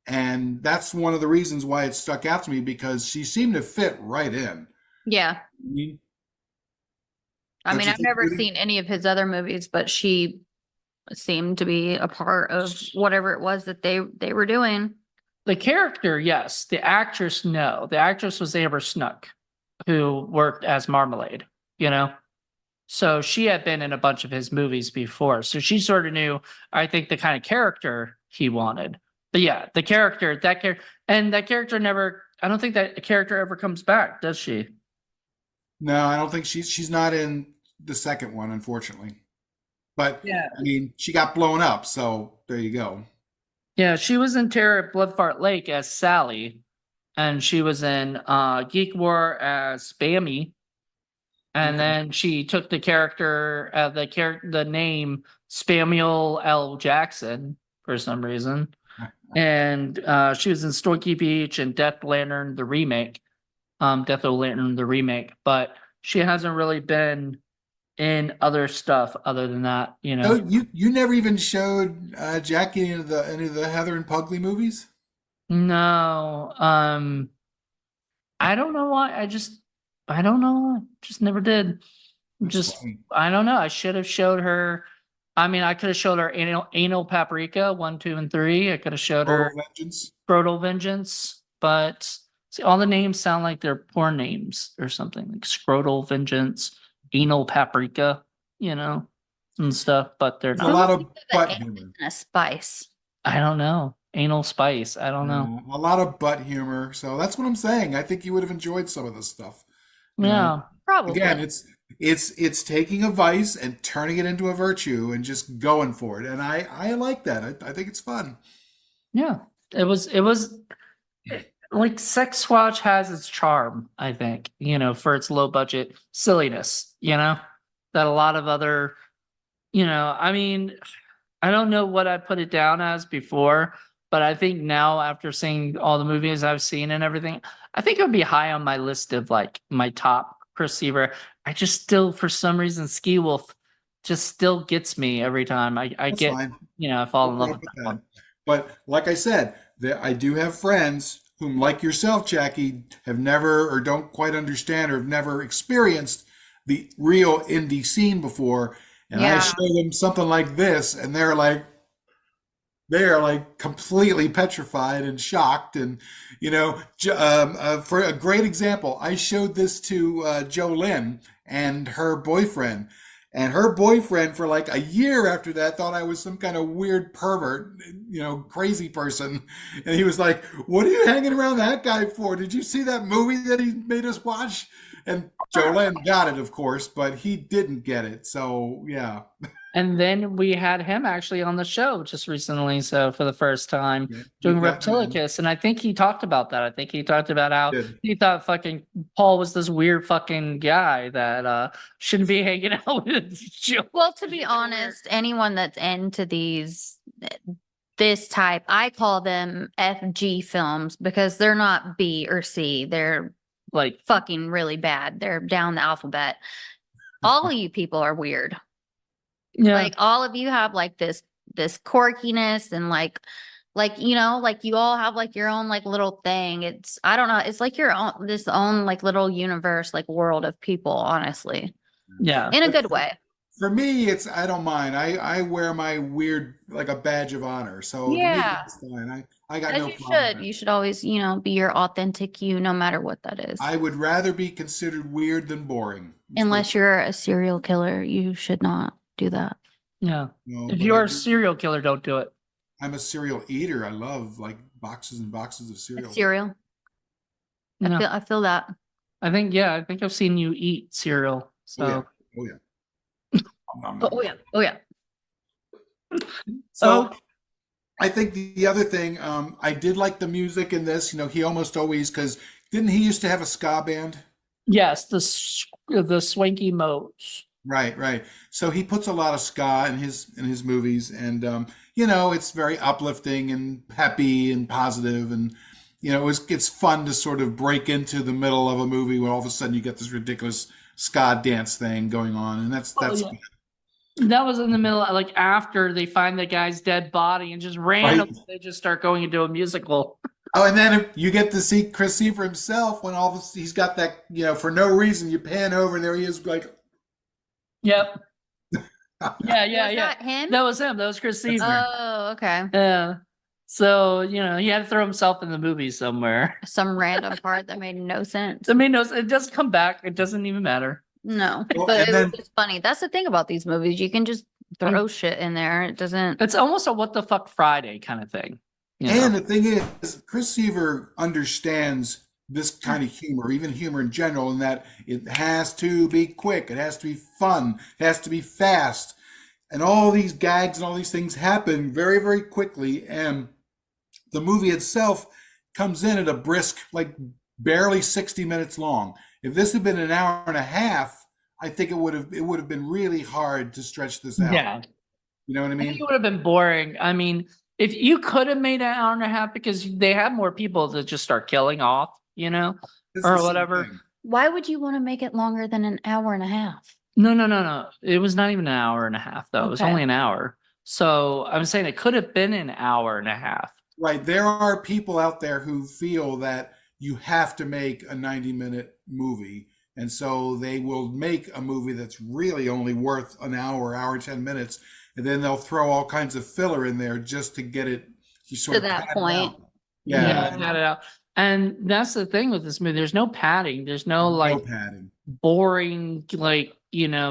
And that's one of the reasons why it stuck out to me, because she seemed to fit right in. Yeah. I mean, I've never seen any of his other movies, but she seemed to be a part of whatever it was that they were doing. The character, yes. The actress, no. The actress was Amber Snook, who worked as Marmalade, So she had been in a bunch of his movies before. So she sort of knew, I think, the kind of character he wanted. But yeah, that character never, I don't think that character ever comes back, does she? No, I don't think she's not in the second one, unfortunately. But yeah, I mean, she got blown up, so there you go. Yeah, she was in Terror at Bloodfart Lake as Sally, and she was in Geek War as Bammy, and then she took the character, the name Spamuel L. Jackson for some reason. And she was in Storky Beach and Death o' Lantern the remake, but she hasn't really been in other stuff other than that, No, you never even showed Jackie any of the Heather and Pugly movies? No, I don't know why. I don't know. Just never did. I don't know. I should have showed her. I mean, I could have showed her Anal Paprika 1, 2, and 3. I could have showed her Scrotal Vengeance, but see, all the names sound like they're porn names or something, like Scrotal Vengeance, Anal Paprika, and stuff. But they're not. A lot of butt humor. A spice. I don't know. Anal spice. I don't know. A lot of butt humor. So that's what I'm saying. I think you would have enjoyed some of this stuff. Yeah, probably. Again, it's taking a vice and turning it into a virtue and just going for it. And I like that. I think it's fun. Yeah, it was like SexSquatch has its charm, I think, for its low budget silliness, that a lot of other, I mean, I don't know what I put it down as before, But I think now, after seeing all the movies I've seen and everything, I think it would be high on my list of like my top Chris Seaver. I just still, for some reason, Ski Wolf just still gets me every time. I That's get, fine. I fall No in love problem with with that that. one. But like I said, I do have friends whom, like yourself, Jackie, have never or don't quite understand or have never experienced the real indie scene before. And I Yeah. show them something like this, and they're like completely petrified and shocked. And for a great example, I showed this to Jolynn and her boyfriend. And her boyfriend, for like a year after that, thought I was some kind of weird pervert, crazy person. And he was like, "What are you hanging around that guy for? Did you see that movie that he made us watch?" And Jolene got it, of course, but he didn't get it. So, yeah. And then we had him actually on the show just recently, so for the first time Yeah, doing we've gotten him in. Reptilicus, and I think he talked about that. I think he talked about how Did. he thought fucking Paul was this weird fucking guy that shouldn't be hanging out with Joe. Well, to be honest, anyone that's into this type, I call them FG films because they're not B or C. They're Like, fucking really bad. They're down the alphabet. All of you people are weird. yeah, Like all of you have like this quirkiness and like like you all have like your own like little thing. It's I don't know, it's like your own this own like little universe, like world of people, honestly. yeah. In a But good way. for me, I don't mind. I wear my weird like a badge of honor. So to me, Yeah. it's fine. I got As no you problem with should. that. You should always, be your authentic you, no matter what that is. I would rather be considered weird than boring. Unless you're a serial killer, you should not do that. Yeah. No, If but I you're a do. serial killer, don't do it. I'm a cereal eater. I love like boxes and boxes of A cereal. cereal. No. I feel that. I think I've seen you eat cereal. Oh yeah. So Oh yeah. Nom, nom, Oh nom. yeah. Oh yeah. So I think the other thing, I did like the music in this. He almost always, because didn't he used to have a ska band? yes, the swanky modes. Right, right. So he puts a lot of ska in his movies, and it's very uplifting and happy and positive, and it's fun to sort of break into the middle of a movie where all of a sudden you get this ridiculous ska dance thing going on, and that's Oh, yeah. good. That was in the middle, like after they find the guy's dead body and just randomly Right. they just start going into a musical. Oh, and then you get to see Chris Seaver himself when he's got that, for no reason you pan over and there he is like, Yep. Yeah, Was that him? That was him. That was Chris Seaver. Oh, okay. Yeah. So, he had to throw himself in the movie somewhere. Some random part that made no sense. I mean, no, it doesn't come back. It doesn't even matter. No, Well, but and it then was just funny. That's the thing about these movies. You can just throw shit in there. It doesn't. It's almost a what the fuck Friday kind of thing. and the thing is, Chris Seaver understands this kind of humor, even humor in general, in that it has to be quick, it has to be fun, it has to be fast, and all these gags and all these things happen very, very quickly, and the movie itself comes in at a brisk, like barely 60 minutes long. If this had been an hour and a half, I think it would have been really hard to stretch this out. Yeah. You know what I I think mean? it would have been boring. I mean, if you could have made an hour and a half because they had more people to just start killing off, It's or the same whatever. thing. Why would you want to make it longer than an hour and a half? No. It was not even an hour and a half, though. It was Okay. only an hour. So I'm saying it could have been an hour and a half. Right. There are people out there who feel that you have to make a 90-minute movie. And so they will make a movie that's really only worth an hour, 10 minutes. And then they'll throw all kinds of filler in there just to get it sort To of that padded point. out. Yeah. Cut it out. And that's the thing with this movie. There's no padding. There's no like padding. boring, like,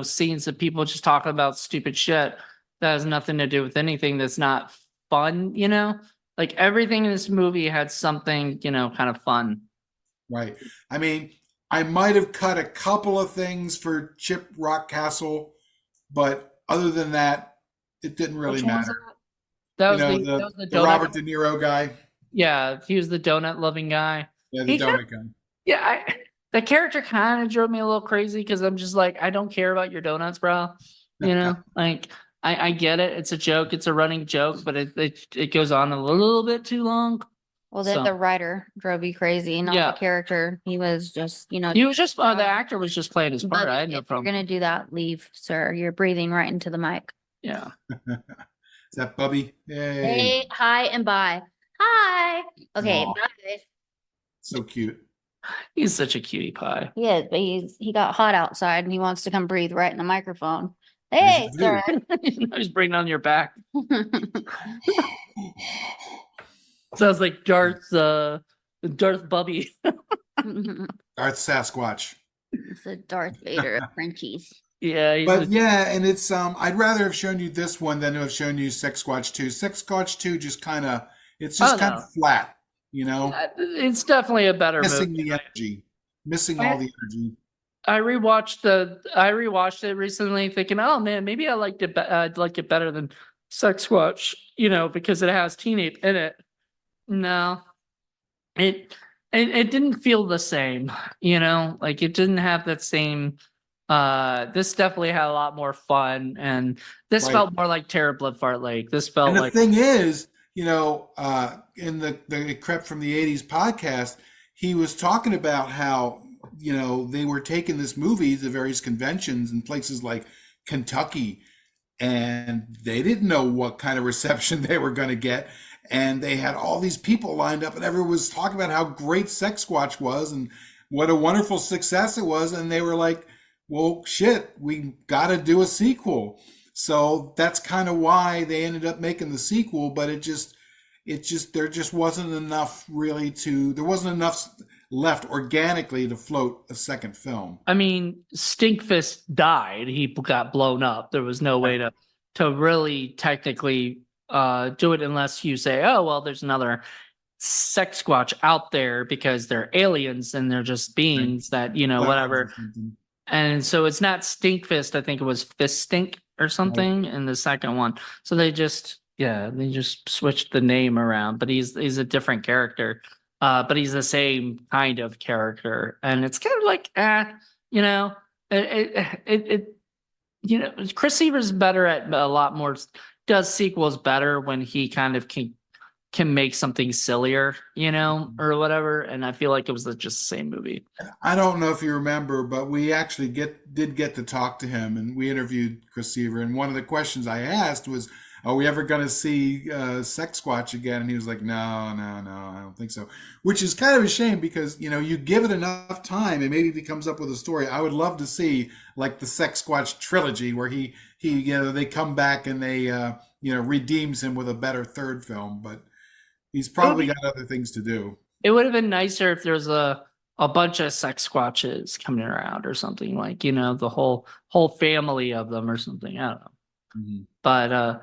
scenes of people just talking about stupid shit that has nothing to do with anything that's not fun, Like everything in this movie had something, kind of fun. Right. I mean, I might have cut a couple of things for Chip Rock Castle, but other than that, it didn't really Which one was matter. That was You know, that was the the donut. Robert De Niro guy. Yeah, he was the donut loving guy. Yeah, the He donut guy. Yeah, the character kind of drove me a little crazy because I'm just like, I don't care about your donuts, bro. Like I get it. It's a joke. It's a running joke, but it goes on a little bit too long. Well, then So the writer drove you crazy, not Yeah. the character. He was just, he was just the actor was just playing his part. But I had no if you're problem. gonna do that, leave, sir. You're breathing right into the mic. Yeah. Is that Bubby? Yay. Hey, hi, and bye. Hi. Okay, Aw. bye. So cute. He's such a cutie pie. He is, but he got hot outside and he wants to come breathe right in the microphone. As Hey, you sir. He's bringing on your back. Sounds like Darth Bubby. Darth Sasquatch. It's a Darth Vader of Frenchies. Yeah, But yeah, and it's I'd rather have shown you this one than to have shown you SexSquatch 2. SexSquatch 2 just kind of it's just kind of flat, you know, it's definitely a better missing movie. the energy, missing all the energy. I rewatched it recently, thinking, oh man, maybe I'd like it better than SexSquatch, because it has teenage in it. No, it didn't feel the same, like it didn't have that same. This definitely had a lot more fun, and this Right. felt more like Terror Blood Fart Lake. This felt And the like thing is, in the Crep from the 80s podcast, he was talking about how, they were taking this movie to various conventions in places like Kentucky, and they didn't know what kind of reception they were going to get. And they had all these people lined up, and everyone was talking about how great SexSquatch was and what a wonderful success it was. And they were like, well, shit, we got to do a sequel. So that's kind of why they ended up making the sequel. But there just wasn't enough there wasn't enough left organically to float a second film. I mean, Stinkfist died. He got blown up. There was no way to really technically do it unless you say, oh, well, there's another SexSquatch out there because they're aliens and they're just beings that, whatever. And so it's not Stinkfist. I think it was Fist Stink or something in the second one. So they just switched the name around, but he's a different character. But he's the same kind of character. And it's kind of like, Chris Seaver's better at a lot more, does sequels better when he kind of can make something sillier, or whatever. And I feel like it was just the same movie. I don't know if you remember, but we actually did get to talk to him, and we interviewed Chris Seaver. And one of the questions I asked was, are we ever going to see SexSquatch again? And he was like, no, I don't think so. Which is kind of a shame because, you give it enough time and maybe if he comes up with a story. I would love to see like the SexSquatch trilogy where he they come back and they, redeems him with a better third film. But he's probably got other things to do. It would have been nicer if there's a bunch of SexSquatches coming around or something like, the whole family of them or something. I don't know. Mm-hmm. But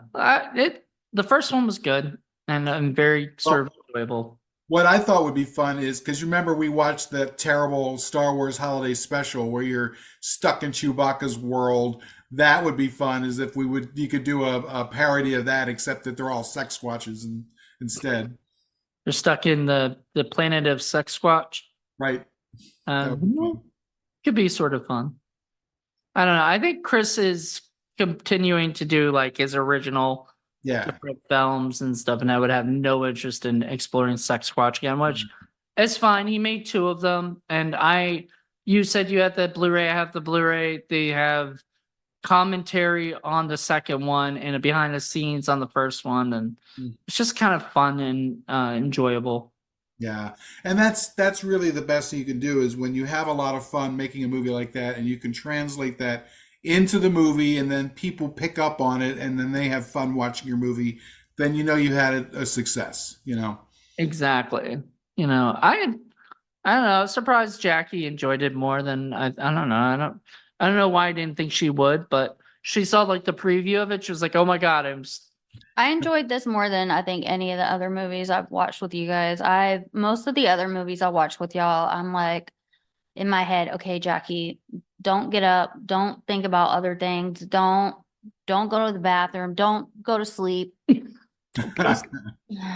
the first one was good and very sort of enjoyable. What I thought would be fun is because you remember we watched that terrible Star Wars holiday special where you're stuck in Chewbacca's world. That would be fun, is if you could do a parody of that, except that they're all SexSquatches instead. They're stuck in the planet of SexSquatch. Right. Could be sort of fun. I don't know. I think Chris is continuing to do like his original different films and stuff, and I would have no interest in exploring SexSquatch again, which is fine. He made 2 of them, and you said you had the Blu-ray. I have the Blu-ray. They have commentary on the second one and a behind the scenes on the first one, and it's just kind of fun and enjoyable. Yeah, and that's really the best thing you can do is when you have a lot of fun making a movie like that, and you can translate that into the movie, and then people pick up on it, and then they have fun watching your movie. Then you had a success. Exactly. I don't know. I was surprised Jackey enjoyed it more than I don't know. I don't know why I didn't think she would, but she saw like the preview of it. She was like, "Oh my god, I enjoyed this more than I think any of the other movies I've watched with you guys. Most of the other movies I watched with y'all, I'm like in my head, okay, Jackey, don't get up, don't think about other things, don't go to the bathroom, don't go to sleep.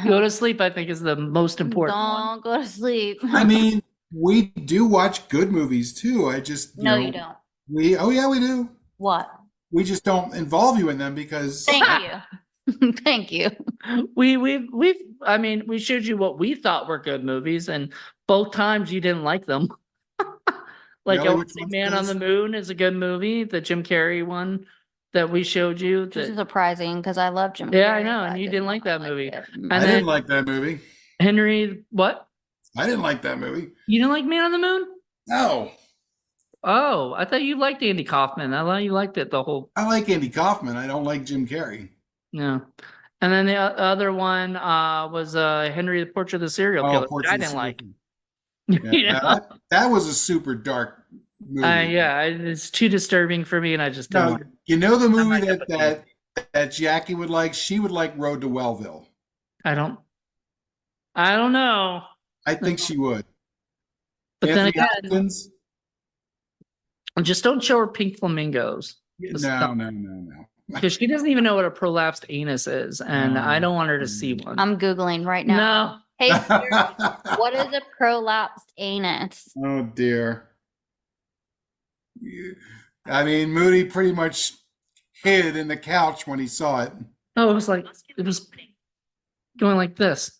Go to sleep, I think, is the most important Don't go to sleep. I mean, we do watch good movies too. I just No, you don't. We do. What? We just don't involve you in them because Thank you. Thank you. I mean, we showed you what we thought were good movies, and both times you didn't like them. Like, I really, would which say one's Man on the this? Moon is a good movie, the Jim Carrey one that we showed you. Which is That, surprising because I love Jim yeah, I Carrey, know, but and I you did didn't like not that movie. it. And I then didn't like that movie. Henry, what? I didn't like that movie. You didn't like Man on the Moon? No, Oh, I thought you liked Andy Kaufman. I thought you liked it the whole. I like Andy Kaufman. I don't like Jim Carrey. Yeah. And then the other one was Henry the Portrait of the Serial Oh, Killer, which Portrait I of the didn't Serial like. Killer. Yeah, You know? that was a super dark movie. Yeah, it's too disturbing for me, and I just didn't No, like it. you know the Not movie my cup of that Jackie would like? She would like Road to Wellville. I don't know. I think she would. But then Anthony again, Hopkins? just don't show her pink flamingos. No, no, no, no. Because she doesn't even know what a prolapsed anus is, and I don't want her to see one. I'm Googling right now. No. Hey, Siri, what is a prolapsed anus? Oh dear. I mean, Moody pretty much hid in the couch when he saw it. Oh, it was going like this.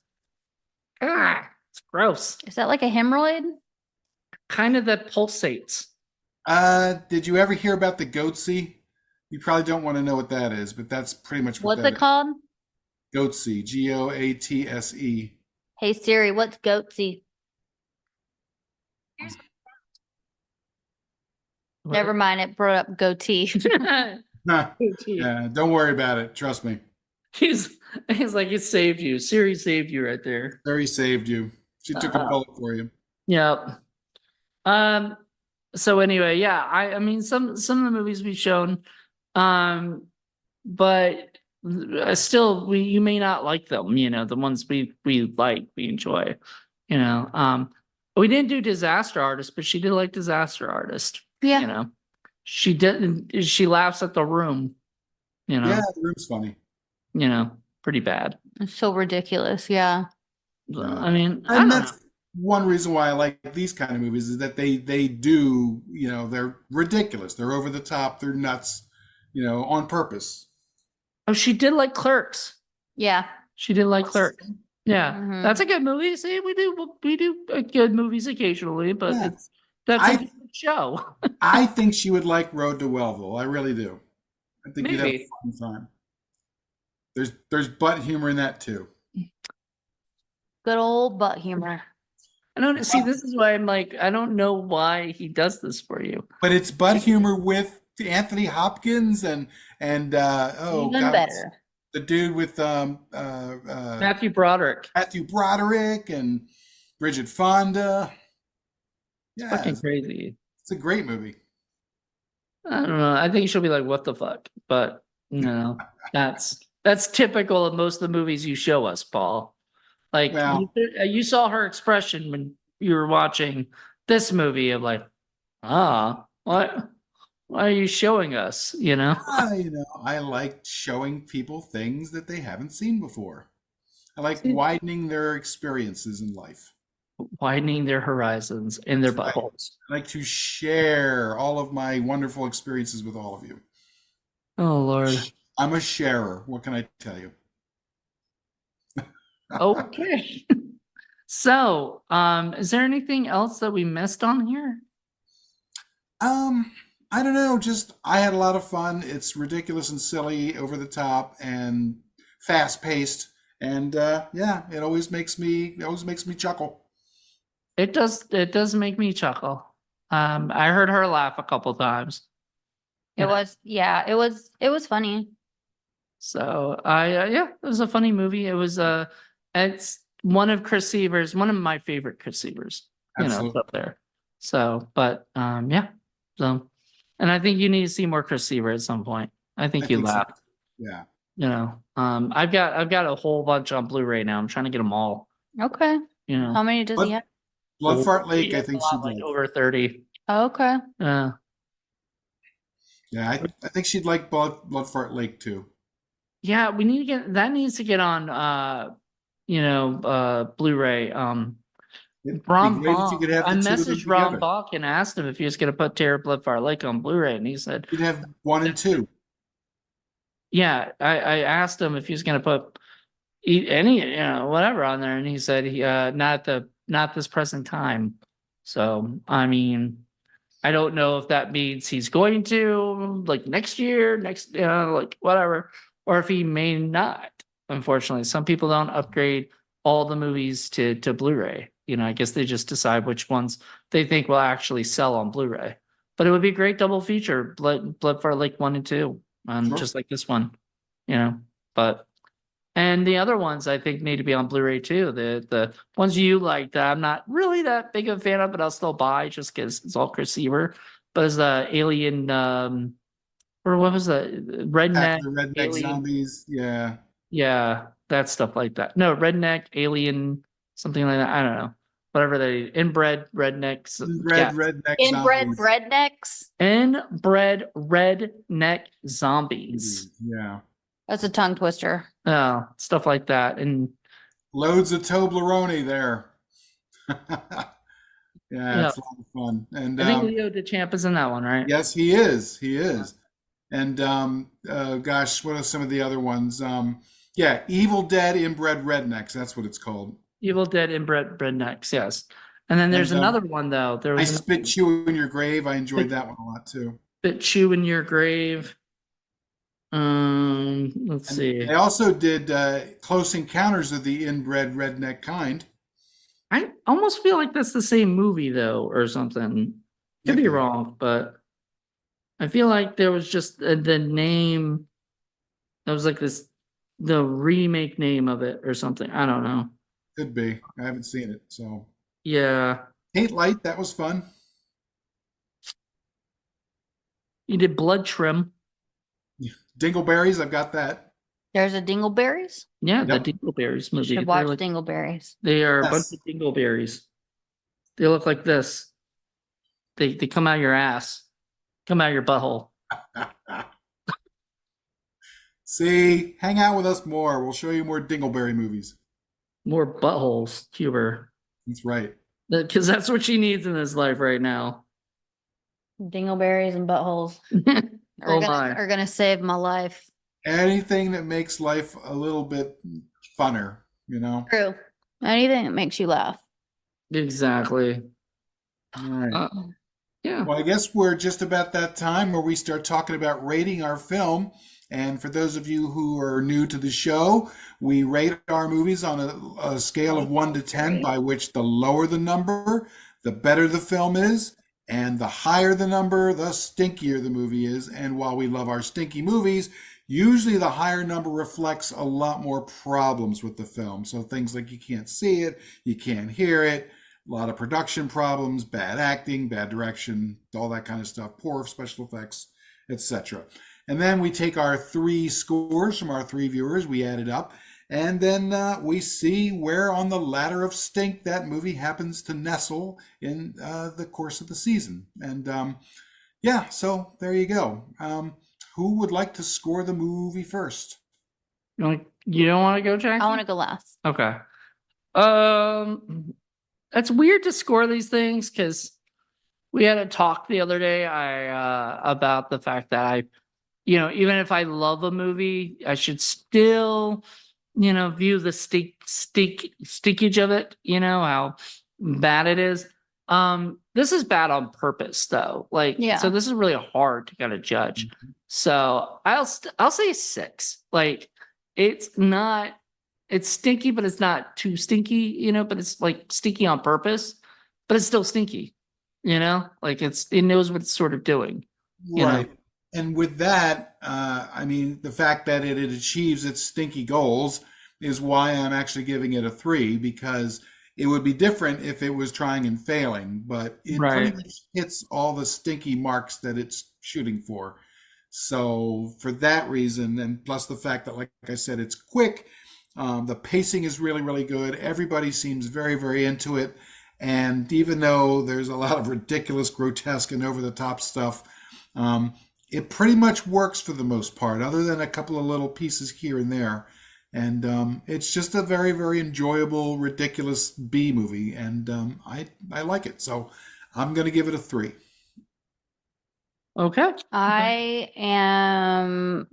Ah, it's gross. Is that like a hemorrhoid? Kind of that pulsates. Did you ever hear about the goatsy? You probably don't want to know what that is, but that's pretty much what What's that it called? Goatsy, Goatse. Hey Siri, what's goatsy? Never mind, it brought up goatee. Huh. Yeah, don't worry about it. Trust me. He's like, it saved you. Siri saved you right there. Siri saved you. She took a bullet for you. Yep. So anyway, yeah, I mean some of the movies we've shown, but still you may not like them, the ones we like, we enjoy, we didn't do Disaster Artist, but she did like Disaster Artist. Yeah. She didn't, she laughs at The Room, Yeah, The Room's funny. pretty bad. It's so ridiculous. Yeah. I mean, I And don't that's know. one reason why I like these kind of movies is that they do, they're ridiculous. They're over the top. They're nuts, on purpose. Oh, she did like Clerks. Yeah. She did like Clerks. Yeah, Mhm. that's a good movie. See, we do good movies occasionally, but Yeah. that's I- a good show. I think she would like Road to Wellville. I really do. I think you'd have a Maybe. fun time. There's butt humor in that too. Good old butt humor. I don't see. This is why I'm like, I don't know why he does this for you. But it's butt humor with Anthony Hopkins and Even God, better. the dude with Matthew Broderick. Matthew Broderick and Bridget Fonda. Yeah, Fucking crazy. it's a great movie. I don't know. I think she'll be like, what the fuck? But no, that's typical of most of the movies you show us, Paul. Like Well- you saw her expression when you were watching this movie of like, what? Why are you showing us? I like showing people things that they haven't seen before. I like widening their experiences in life. Widening their horizons in their Right. buttholes. I like to share all of my wonderful experiences with all of you. Oh Lord. I'm a sharer. What can I tell you? Okay. So, is there anything else that we missed on here? I don't know. Just I had a lot of fun. It's ridiculous and silly, over the top, and fast paced. And yeah, it always makes me chuckle. It does make me chuckle. I heard her laugh a couple times. It was funny. So yeah, it was a funny movie. It was it's one of Chris Seaver's, one of my favorite Chris Seavers, it's Absolutely. up there. So, but yeah. So, and I think you need to see more Chris Seaver at some point. I think you think so. laughed. Yeah. I've got a whole bunch on Blu-ray now. I'm trying to get them all. Okay. How many does he have? Blood Fart Lake, He I has think a lot, she'd like like. over 30. Oh, okay. Yeah. Yeah, I think she'd like Blood Fart Lake too. Yeah, we need to get that needs to get on Blu-ray. It'd be Ron great if you could have I the two of them messaged Ron together. Bach and asked him if he was gonna put Terror Blood Fire Lake on Blu-ray, and he said, You'd have 1 and 2. yeah, I asked him if he was gonna put any, whatever on there, and he said not this present time. So I mean, I don't know if that means he's going to like next year, like whatever, or if he may not. Unfortunately, some people don't upgrade all the movies to Blu-ray. I guess they just decide which ones they think will actually sell on Blu-ray. But it would be a great double feature, Blood for Lake 1 and 2, Sure. just like this one, you know. But and the other ones I think need to be on Blu-ray too. The ones you like that I'm not really that big of a fan of, but I'll still buy just because it's all Chris Seaver. But is the Alien, or what was the Attack of Redneck the Redneck Alien? Zombies. Yeah. Yeah, that stuff like that. No, Redneck Alien, something like that. I don't know. Whatever they inbred rednecks. Red Yeah, Redneck Inbred Zombies. rednecks. inbred redneck zombies. Yeah. That's a tongue twister. Oh, stuff like that. And Loads of Toblerone there. Yeah, yeah, it's a lot of fun. And I think Leo DeChamp is in that one, right? yes, he is. He is. And gosh, what are some of the other ones? Yeah, Evil Dead Inbred Rednecks. That's what it's called. Evil Dead Inbred rednecks, yes. And then there's And another one though. There I was another Spit Chew in Your Grave. I enjoyed Spit, that one a lot too. Spit Chew in Your Grave. Let's And see. they also did Close Encounters of the Inbred Redneck Kind. I almost feel like that's the same movie though, or something. Could be Maybe. wrong, but I feel like there was just the name that was like the remake name of it or something. I don't know. Could be. I haven't seen it. So Yeah, Paint Light, that was fun. you did Blood Trim. Dingleberries, I've got that. There's a Dingleberries. Yeah, the Yep. Dingleberries movie. Should watch Dingleberries. They are a bunch Yes. of dingleberries. They look like this. They come out your ass, come out your butthole. See, hang out with us more. We'll show you more Dingleberry movies. More buttholes, Huber, That's right. because that's what she needs in this life right now. Dingleberries and buttholes Oh my! are gonna save my life. Anything that makes life a little bit funner, you know? True. Anything that makes you laugh. Exactly. All right. Yeah. Well, I guess we're just about that time where we start talking about rating our film. And for those of you who are new to the show, we rate our movies on a scale of 1 to 10, by which the lower the number, the better the film is. And the higher the number, the stinkier the movie is. And while we love our stinky movies, usually the higher number reflects a lot more problems with the film. So things like you can't see it, you can't hear it, a lot of production problems, bad acting, bad direction, all that kind of stuff, poor special effects, etc. And then we take our 3 scores from our 3 viewers, we add it up, and then we see where on the ladder of stink that movie happens to nestle in the course of the season. And yeah, so there you go. Who would like to score the movie first? You don't want to go, Jack? I want to go last. Okay. It's weird to score these things because we had a talk the other day. About the fact that even if I love a movie, I should still, view the stickage of it. How bad it is. This is bad on purpose, though. Yeah. So this is really hard to kind of judge. So I'll say 6. Like, it's not. It's stinky, but it's not too stinky, but it's like stinky on purpose, but it's still stinky, like it knows what it's sort of doing. Right. And with that, I mean, the fact that it achieves its stinky goals is why I'm actually giving it a 3, because it would be different if it was trying and failing, but it pretty much hits all the stinky marks that it's shooting for. So for that reason, and plus the fact that, like I said, it's quick, the pacing is really, really good. Everybody seems very, very into it. And even though there's a lot of ridiculous, grotesque, and over-the-top stuff, it pretty much works for the most part, other than a couple of little pieces here and there. And it's just a very, very enjoyable, ridiculous B movie, and I like it. So I'm going to give it a 3. Okay. I am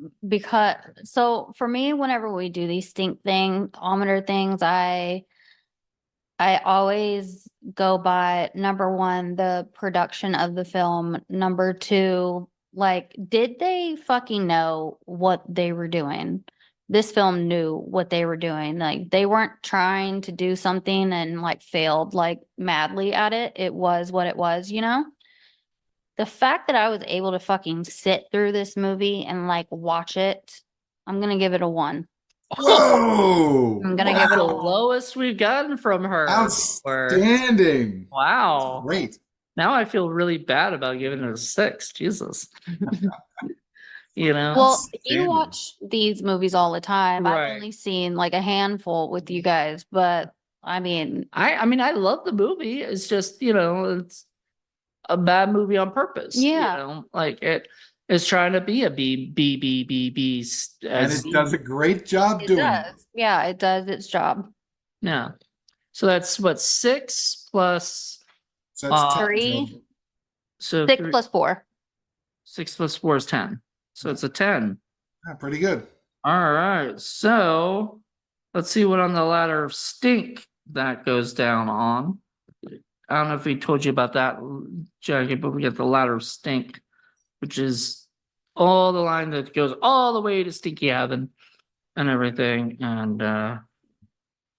so for me, whenever we do these stinkometer things, I always go by number one, the production of the film. Number two, like, did they fucking know what they were doing? This film knew what they were doing. Like, they weren't trying to do something and like failed like madly at it. It was what it was, you know? The fact that I was able to fucking sit through this movie and like watch it, I'm gonna give it a 1. Whoa! I'm gonna That's give it the a 1. lowest we've gotten from her. Or Outstanding. wow. Great. Now I feel really bad about giving it a 6. Jesus. You know? Well, you Outstanding. watch these movies all the time. I've Right. only seen like a handful with you guys, but I mean, I mean, I love the movie. It's just, it's a bad movie on purpose. Yeah. Like it is trying to be a B, And it does a great job it doing it. does. Yeah, it does its job. Yeah. So that's what, 6 plus, So that's 10 3, total. so 6 plus 4. 6 plus 4 is 10. So it's a 10. Yeah, pretty good. All right. So let's see what on the ladder of stink that goes down on. I don't know if we told you about that, Jackie, but we got the ladder of stink, which is all the line that goes all the way to Stinky Heaven and everything. And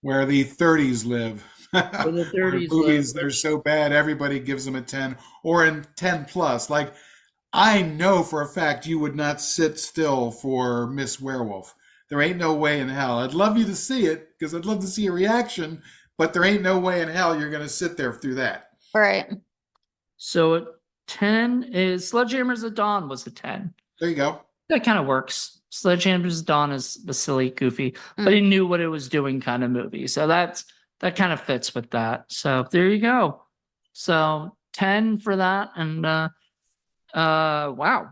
Where the 30s live. where the Where 30s movies live. that are so bad, everybody gives them a 10 or in 10 plus. Like, I know for a fact you would not sit still for Miss Werewolf. There ain't no way in hell. I'd love you to see it because I'd love to see a reaction, but there ain't no way in hell you're going to sit there through that. Right. So 10 is Sledgehammer's at Dawn was a 10. There you go. That kind of works. Sledgehammer's Dawn is the silly, goofy, but he knew what it was doing kind of movie. So that kind of fits with that. So there you go. So 10 for that. And wow.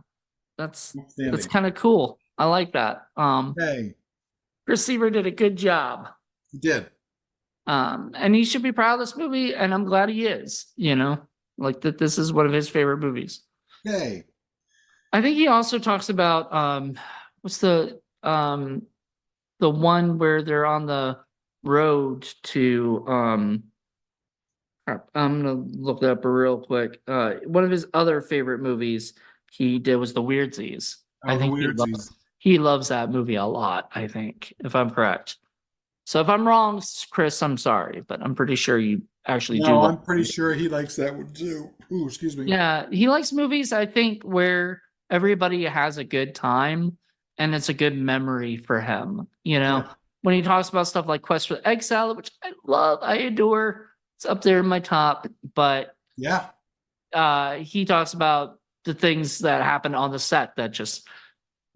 That's Outstanding. kind of cool. I like that. Hey, Chris Seaver did a good job. he did. And he should be proud of this movie, and I'm glad he is, like that this is one of his favorite movies. Hey. I think he also talks about what's the one where they're on the road to crap, I'm gonna look that up real quick. One of his other favorite movies he did was The Weirdsies. Oh, I think the Weirdsies. he loves that movie a lot, I think, if I'm correct. So if I'm wrong, Chris, I'm sorry, but I'm pretty sure you actually do. No, I'm pretty sure he likes that one too. Ooh, excuse me. Yeah, he likes movies, I think, where everybody has a good time and it's a good memory for him. Yeah. When he talks about stuff like Quest for the Egg Salad, which I love, I adore, it's up there in my top, but Yeah. he talks about the things that happened on the set that just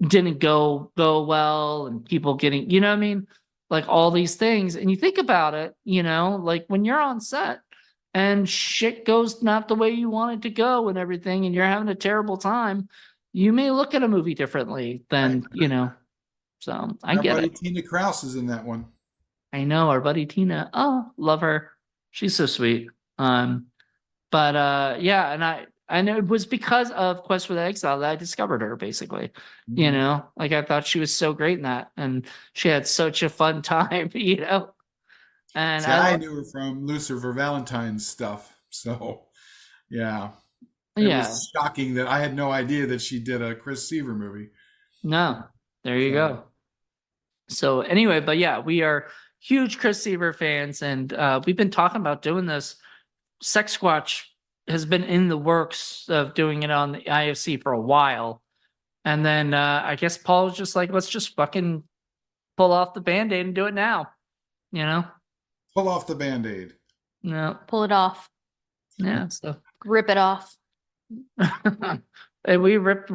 didn't go well and people getting, you know what I mean? Like all these things. And you think about it, like when you're on set and shit goes not the way you want it to go and everything, and you're having a terrible time, you may look at a movie differently than, so I Our get buddy it. Tina Kraus is in that one. I know our buddy Tina. Oh, love her. She's so sweet. But yeah, and it was because of Quest for the Exile that I discovered her, basically. Like I thought she was so great in that, and she had such a fun time, And See, I knew her from Lucifer Valentine's stuff. So, yeah. It was shocking that I had no idea that she did a Chris Seaver movie. No, there you go. So anyway, but yeah, we are huge Chris Seaver fans, and we've been talking about doing this. SexSquatch has been in the works of doing it on the IFC for a while. And then I guess Paul was just like, let's just fucking pull off the Band-Aid and do it now. Pull off the Band-Aid. No. Pull it off. Yeah. So Rip it off. and we ripped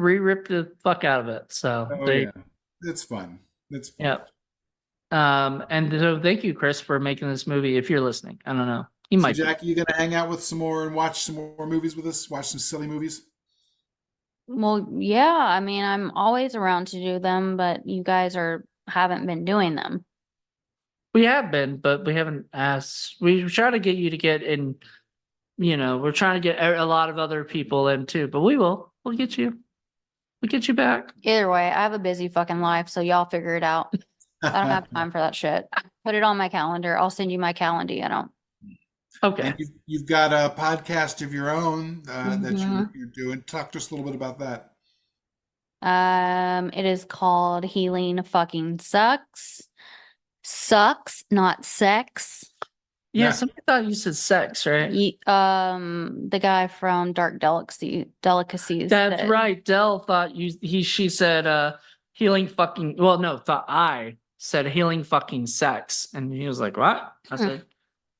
the fuck out of it. So yeah. It's fun. It's fun. Yeah. And so thank you, Chris, for making this movie. If you're listening, I don't know. You might. Jackie, you gonna hang out with some more and watch some more movies with us? Watch some silly movies? Well, yeah, I mean, I'm always around to do them, but you guys haven't been doing them. We have been, but we haven't asked. We try to get you to get in. We're trying to get a lot of other people in too, but we will. We'll get you. We'll get you back. Either way, I have a busy fucking life, so y'all figure it out. I don't have time for that shit. Put it on my calendar. I'll send you my calendar. You know. Okay. And you've got a podcast of your own that Mhm. you're doing. Talk to us a little bit about that. It is called Healing Fucking Sucks. Sucks, not sex. Yeah, Yeah. somebody thought you said sex, right? The guy from Dark Delicacies. That's said- right. Dell thought she said healing fucking, well, no, thought I said healing fucking sex. And he was like, what? I said,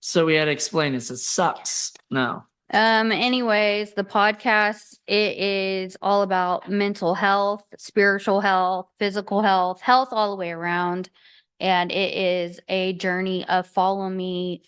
so we had to explain it says sucks. No. Anyways, the podcast, it is all about mental health, spiritual health, physical health, health all the way around. And it is a journey of following me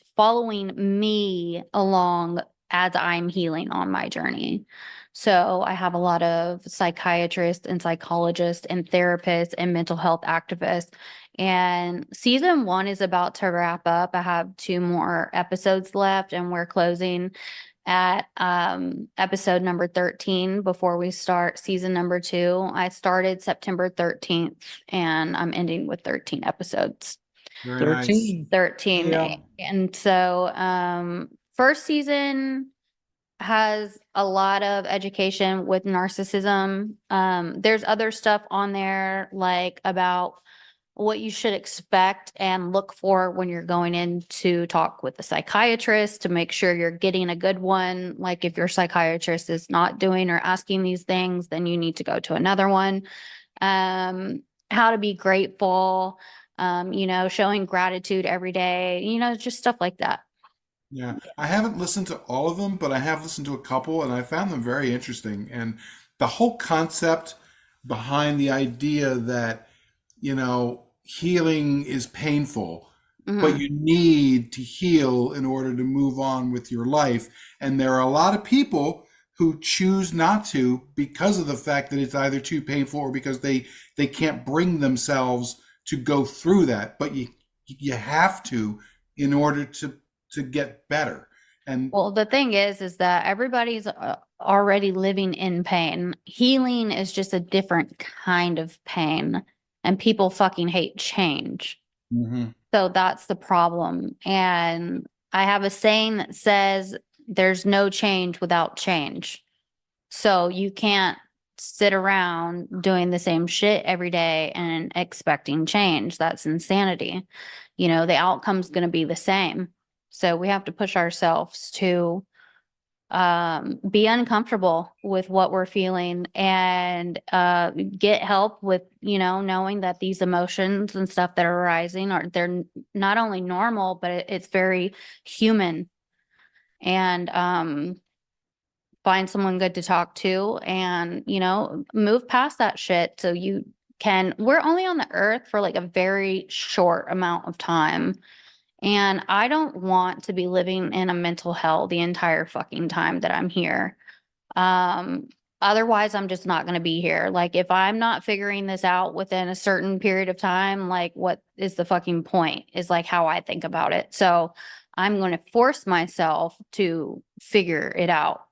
along as I'm healing on my journey. So I have a lot of psychiatrists and psychologists and therapists and mental health activists. And season 1 is about to wrap up. I have 2 more episodes left, and we're closing at episode number 13 before we start season number 2. I started September 13th and I'm ending with 13 episodes. Very nice. 13. Yeah. And so first season has a lot of education with narcissism. There's other stuff on there like about what you should expect and look for when you're going in to talk with a psychiatrist to make sure you're getting a good one. Like if your psychiatrist is not doing or asking these things, then you need to go to another one. How to be grateful, showing gratitude every day, just stuff like that. Yeah, I haven't listened to all of them, but I have listened to a couple, and I found them very interesting. And the whole concept behind the idea that, healing is painful, but Mhm. you need to heal in order to move on with your life. And there are a lot of people who choose not to because of the fact that it's either too painful or because they can't bring themselves to go through that. But you have to in order to get better. And Well, the thing is that everybody's already living in pain. Healing is just a different kind of pain, and people fucking hate change. Mhm. So that's the problem. And I have a saying that says there's no change without change. So you can't sit around doing the same shit every day and expecting change. That's insanity. The outcome's going to be the same. So we have to push ourselves to be uncomfortable with what we're feeling and get help with, knowing that these emotions and stuff that are arising they're not only normal, but it's very human. And find someone good to talk to and, move past that shit so we're only on the earth for like a very short amount of time. And I don't want to be living in a mental hell the entire fucking time that I'm here. Otherwise, I'm just not going to be here. Like, if I'm not figuring this out within a certain period of time, like, what is the fucking point? Is like how I think about it. So I'm going to force myself to figure it out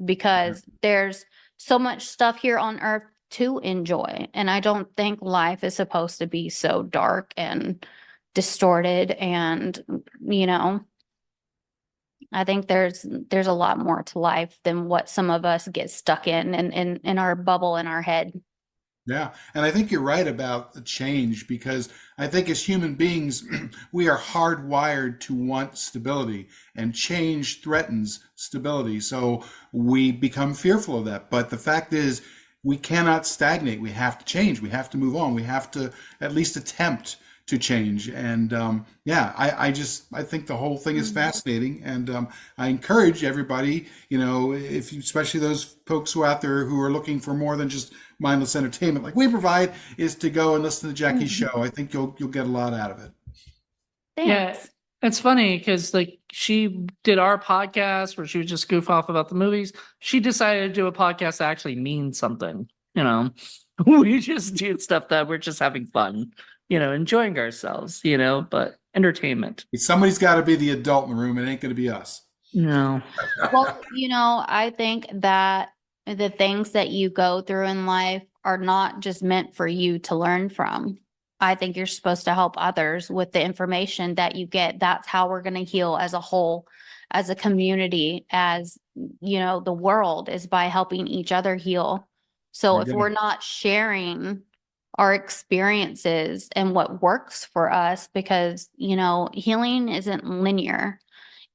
because there's so much stuff here on earth to enjoy. And I don't think life is supposed to be so dark and distorted and I think there's a lot more to life than what some of us get stuck in our bubble in our head. Yeah, and I think you're right about the change because I think as human beings, we are hardwired to want stability, and change threatens stability. So we become fearful of that. But the fact is, we cannot stagnate. We have to change. We have to move on. We have to at least attempt to change. And I think the whole thing is fascinating. And I encourage everybody, if you, especially those folks who are out there who are looking for more than just mindless entertainment like we provide, is to go and listen to Jackie's show. I think you'll get a lot out of it. Yeah, Thanks. it's funny because like she did our podcast where she would just goof off about the movies. She decided to do a podcast that actually means something. We just do stuff that we're just having fun, enjoying ourselves, but entertainment. Somebody's got to be the adult in the room. It ain't going to be us. No. Well, I think that the things that you go through in life are not just meant for you to learn from. I think you're supposed to help others with the information that you get. That's how we're going to heal as a whole, as a community, as the world, is by helping each other heal. So if we're not sharing our experiences and what works for us, because healing isn't linear.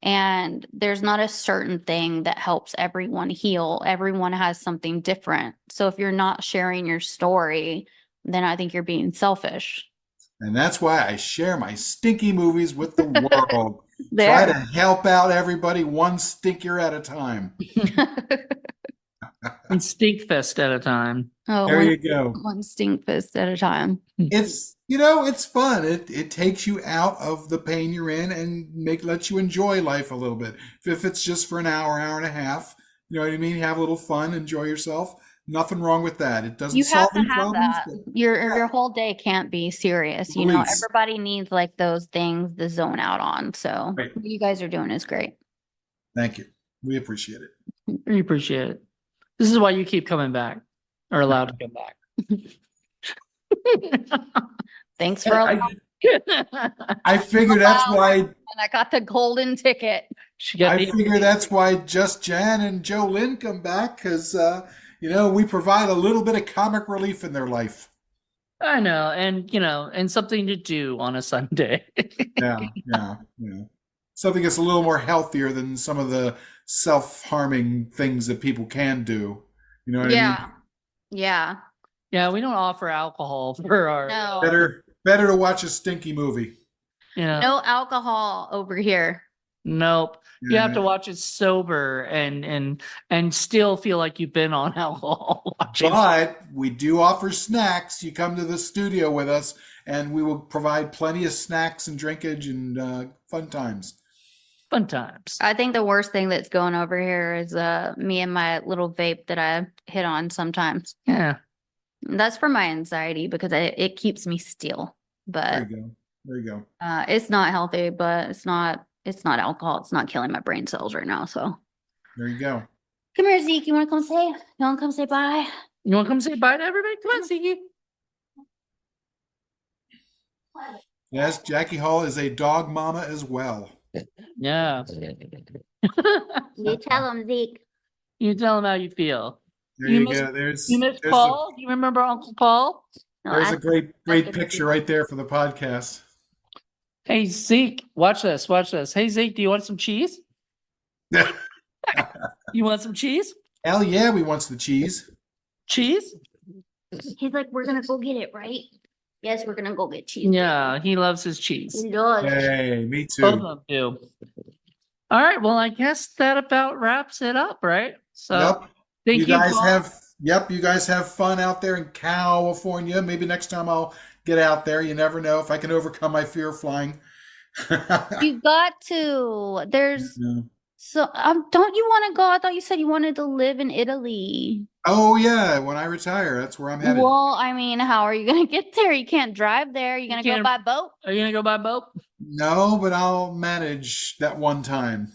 And there's not a certain thing that helps everyone heal. Everyone has something different. So if you're not sharing your story, then I think you're being selfish. And that's why I share my stinky movies with the world. There. Try to help out everybody one stinker at a time. And stink fest at a time. Oh, There you go. one stink fist at a time. It's it's fun. It takes you out of the pain you're in and lets you enjoy life a little bit. If it's just for an hour, hour and a half, you know what I mean? Have a little fun, enjoy yourself. Nothing wrong with that. It doesn't You have solve to any have problems. that. Your whole day can't be serious. Release. Everybody needs like those things to zone out on. So Right. what you guys are doing is great. Thank you. We appreciate it. We appreciate it. This is why you keep coming back, or allowed to come back. Thanks for allowing. I figure that's why. And I got the golden ticket. I figure that's why Just Jan and Joe Lynn come back, because we provide a little bit of comic relief in their life. I know, and something to do on a Sunday. Yeah. Something that's a little more healthier than some of the self-harming things that people can do. You know what I mean? Yeah. Yeah, we don't offer alcohol for our. No. Better to watch a stinky movie. No alcohol over here. Nope. You have to watch it sober and still feel like you've been on alcohol watching. But we do offer snacks. You come to the studio with us, and we will provide plenty of snacks and drinkage and fun times. Fun times. I think the worst thing that's going over here is me and my little vape that I hit on sometimes. Yeah. That's for my anxiety because it keeps me still. But there you go. It's not healthy, but it's not alcohol. It's not killing my brain cells right now. So there you go. Come here, Zeke. You want to come say bye? You want to come say bye to everybody? Come on, Zeke. Yes, Jackey Hall is a dog mama as well. Yeah. You tell him, Zeke. You tell him how you feel. There you go. You miss Paul? Do you remember Uncle Paul? There's a great picture right there for the podcast. Hey, Zeke, watch this. Hey, Zeke, do you want some cheese? You want some cheese? Hell yeah, we want the cheese. Cheese? He's like, we're going to go get it, right? Yes, we're going to go get cheese. Yeah, he loves his cheese. He does. Hey, me too. Both of them do. All right, well, I guess that about wraps it up, right? So, yep. Thank you guys Paul. You guys have fun out there in California. Maybe next time I'll get out there. You never know if I can overcome my fear of flying. You got to. So don't you want to go? I thought you said you wanted to live in Italy. Oh yeah, when I retire, that's where I'm headed. Well, I mean, how are you going to get there? You can't drive there. You're going to go by boat? Are you going to go by boat? No, but I'll manage that one time.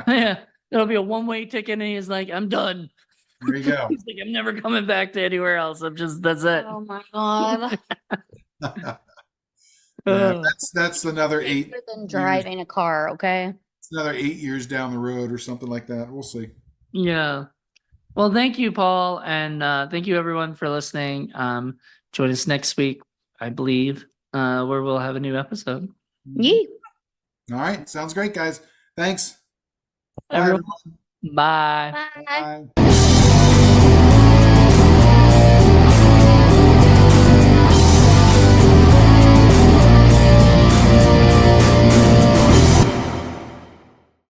Yeah, it'll be a one-way ticket, and he's like, "I'm done." There you go. He's like, "I'm never coming back to anywhere else. That's it." Oh my god. Yeah, that's another 8 than driving a car, okay? It's another 8 years down the road or something like that. We'll see. Yeah. Well, thank you, Paul, and thank you everyone for listening. Join us next week, I believe, where we'll have a new episode. Yeah. All right, sounds great, guys. Thanks. Everyone. Bye. Bye. Bye.